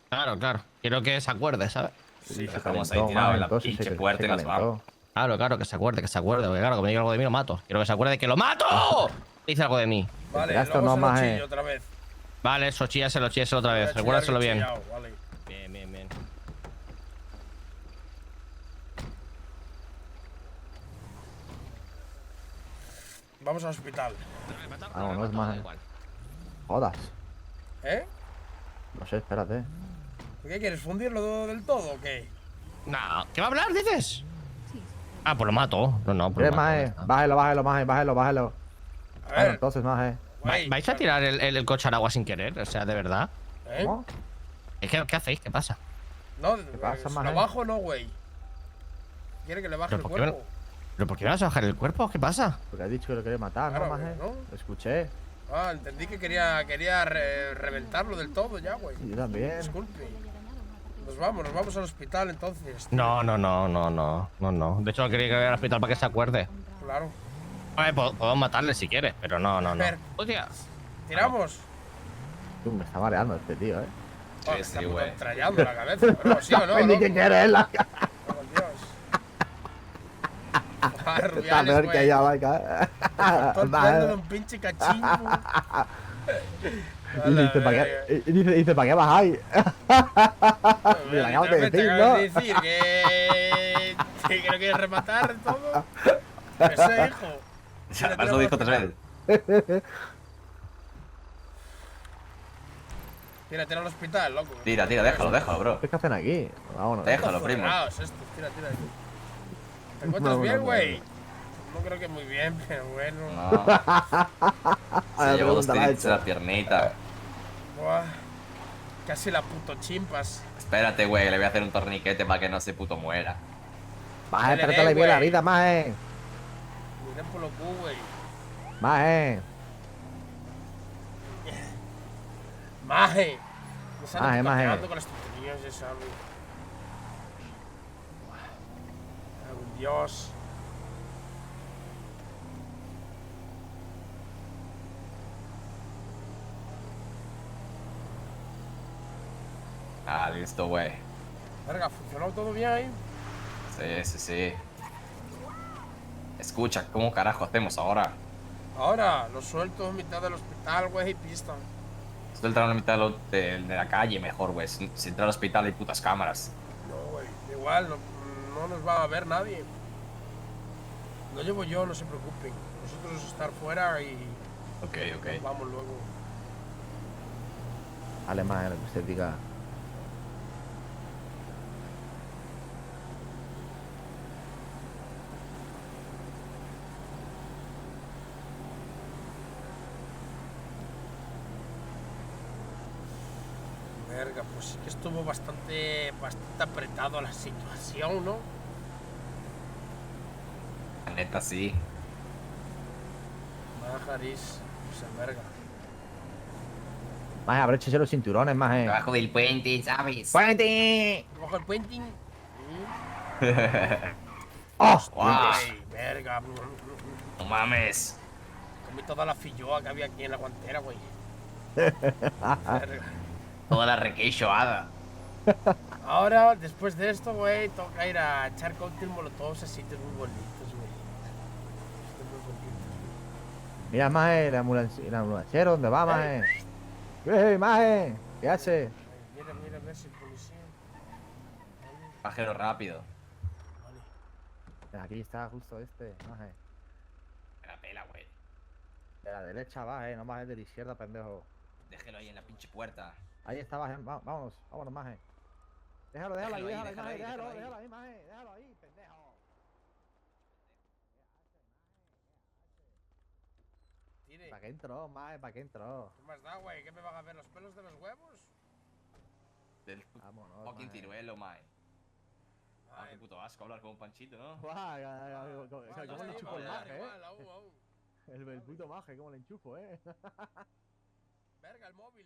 [SPEAKER 3] Claro. Quiero que se acuerde, ¿sabes?
[SPEAKER 2] Sí,
[SPEAKER 6] Se estamos ahí tirados en la pinche puerta y las vamos.
[SPEAKER 3] Claro, que se acuerde. Porque claro, que me diga algo de mí, lo mato. Quiero que se acuerde que lo mato. Dice algo de mí.
[SPEAKER 2] Vale,
[SPEAKER 1] Esto
[SPEAKER 2] luego
[SPEAKER 1] no
[SPEAKER 2] se lo
[SPEAKER 1] más,
[SPEAKER 2] chillo otra vez.
[SPEAKER 3] Vale, eso, chíaselo otra vez.
[SPEAKER 2] Voy a
[SPEAKER 3] Recuérdaselo
[SPEAKER 2] chillar
[SPEAKER 3] bien.
[SPEAKER 2] chillao, vale.
[SPEAKER 3] Bien.
[SPEAKER 2] Vamos al hospital.
[SPEAKER 1] No es más. Jodas.
[SPEAKER 2] ¿Eh?
[SPEAKER 1] No sé, espérate.
[SPEAKER 2] ¿Qué quieres? ¿Fundirlo del todo o qué?
[SPEAKER 3] No, ¿qué va a hablar, dices? Ah, pues lo mato. No, pues
[SPEAKER 1] ¿Qué
[SPEAKER 3] lo
[SPEAKER 1] más?
[SPEAKER 3] mato.
[SPEAKER 1] Bájalo.
[SPEAKER 2] A
[SPEAKER 1] Bueno,
[SPEAKER 2] ver,
[SPEAKER 1] entonces más,
[SPEAKER 2] güey.
[SPEAKER 3] ¿Vais a tirar el coche al agua sin querer? O sea, de verdad.
[SPEAKER 2] ¿Eh?
[SPEAKER 1] ¿Cómo?
[SPEAKER 3] ¿Qué hacéis? ¿Qué pasa?
[SPEAKER 2] No,
[SPEAKER 1] pasa,
[SPEAKER 2] ¿lo
[SPEAKER 1] maje?
[SPEAKER 2] bajo no, güey? ¿Quiere que le baje el
[SPEAKER 3] ¿Pero por qué
[SPEAKER 2] cuerpo?
[SPEAKER 3] ¿Pero por qué me vas a bajar el cuerpo? ¿Qué pasa?
[SPEAKER 1] Porque has dicho que lo quería matar,
[SPEAKER 2] Claro,
[SPEAKER 1] ¿no, maje?
[SPEAKER 2] ¿no?
[SPEAKER 1] Lo escuché.
[SPEAKER 2] Ah, entendí que quería reventarlo del todo ya, güey.
[SPEAKER 1] Yo también.
[SPEAKER 2] Disculpe. Nos vamos al hospital entonces.
[SPEAKER 3] No. De hecho, no quería que vaya al hospital para que se acuerde.
[SPEAKER 2] Claro.
[SPEAKER 3] A ver, podemos matarle si quieres, pero no.
[SPEAKER 2] A ver.
[SPEAKER 3] Hostia.
[SPEAKER 2] ¿Tiramos?
[SPEAKER 1] Me está mareando este tío,
[SPEAKER 2] Me
[SPEAKER 6] sí,
[SPEAKER 2] está puto
[SPEAKER 6] güey.
[SPEAKER 2] trayando la cabeza, bro. ¿Sí o no?
[SPEAKER 1] Ni que
[SPEAKER 2] loco?
[SPEAKER 1] quieres la
[SPEAKER 2] Oh, Dios. Ah,
[SPEAKER 1] Está
[SPEAKER 2] Rubiales,
[SPEAKER 1] peor que
[SPEAKER 2] güey.
[SPEAKER 1] ella, Laika.
[SPEAKER 2] Todo el pelo de un pinche cachimbo.
[SPEAKER 1] Y dice, ¿para qué? Y dice, ¿para qué bajáis? Me la acabas de
[SPEAKER 2] Literalmente
[SPEAKER 1] decir,
[SPEAKER 2] acabas
[SPEAKER 1] ¿no?
[SPEAKER 2] de decir que no quieres rematar todo. Que sé, hijo.
[SPEAKER 6] Ya, más lo dijo 3 veces.
[SPEAKER 2] Tírate al hospital, loco.
[SPEAKER 6] Tira, déjalo, bro.
[SPEAKER 1] ¿Qué hacen aquí? Vámonos.
[SPEAKER 6] Déjalo, primo.
[SPEAKER 2] Estos, tira. ¿Te encuentras bien, güey? No creo que muy bien, pero bueno.
[SPEAKER 6] No. Se llevó 2 tiritos en la piernita.
[SPEAKER 2] Buah. Casi la puto chimpas.
[SPEAKER 6] Espérate, güey, le voy a hacer un torniquete para que no se puto muera.
[SPEAKER 1] Maje, trátale bien la vida, maje.
[SPEAKER 2] Miren por lo cu, güey.
[SPEAKER 1] Maje.
[SPEAKER 2] Maje. Me sale
[SPEAKER 1] Maje.
[SPEAKER 2] pegando con las tonterías esa, güey. Oh, Dios.
[SPEAKER 6] Ah, listo, güey.
[SPEAKER 2] Verga, ¿funcionó todo bien ahí?
[SPEAKER 6] Sí. Escucha, ¿cómo carajo hacemos ahora?
[SPEAKER 2] Ahora, lo suelto en mitad del hospital, güey, y pista.
[SPEAKER 6] Esto entrar en la mitad de la calle mejor, güey. Si entrar al hospital hay putas cámaras.
[SPEAKER 2] No, güey, igual, no nos va a ver nadie. Lo llevo yo, no se preocupen. Nosotros estar fuera y...
[SPEAKER 6] Ok.
[SPEAKER 2] nos vamos luego.
[SPEAKER 1] Vale, maje, lo que usted diga.
[SPEAKER 2] Verga, pues sí que estuvo bastante apretado la situación, ¿no?
[SPEAKER 6] La neta, sí.
[SPEAKER 2] Majaris, pues en verga.
[SPEAKER 1] Maje, abréchese los cinturones, maje.
[SPEAKER 6] Debajo del puente, ¿sabes?
[SPEAKER 1] ¡Puente!
[SPEAKER 2] Cojo el puenting.
[SPEAKER 1] ¡Oh!
[SPEAKER 2] Ay, verga.
[SPEAKER 6] No mames.
[SPEAKER 2] Comí toda la filloa que había aquí en la guantera, güey. Verga.
[SPEAKER 6] Toda la requeixoada.
[SPEAKER 2] Ahora, después de esto, güey, toca ir a echar cóctel molotov a sitios muy bonitos, güey. Sitios muy bonitos.
[SPEAKER 1] Mira, maje, el ambulanciero, ¿dónde va, maje? ¡Eh, maje! ¿Qué hace?
[SPEAKER 2] Mira, a ver si el policía.
[SPEAKER 6] Pajero rápido.
[SPEAKER 1] Aquí está justo este, maje.
[SPEAKER 6] Me la pela, güey.
[SPEAKER 1] De la derecha va, no bajes de la izquierda, pendejo.
[SPEAKER 6] Déjelo ahí en la pinche puerta.
[SPEAKER 1] Ahí está, baje, vámonos, maje. Déjalo ahí, maje, déjalo ahí, pendejo.
[SPEAKER 2] Tire.
[SPEAKER 1] ¿Para qué entró, maje? ¿Para qué entró?
[SPEAKER 2] ¿Qué más da, güey? ¿Qué me van a ver los pelos de los huevos?
[SPEAKER 6] Del
[SPEAKER 1] Vámonos,
[SPEAKER 6] fucking
[SPEAKER 1] maje.
[SPEAKER 6] ciruelo, mae. Ah, qué puto asco hablar con un panchito, ¿no?
[SPEAKER 1] Guau, ¿cómo le enchufo el maje,
[SPEAKER 2] Igual, aún.
[SPEAKER 1] El puto maje, ¿cómo le enchufo,
[SPEAKER 2] Verga, el móvil.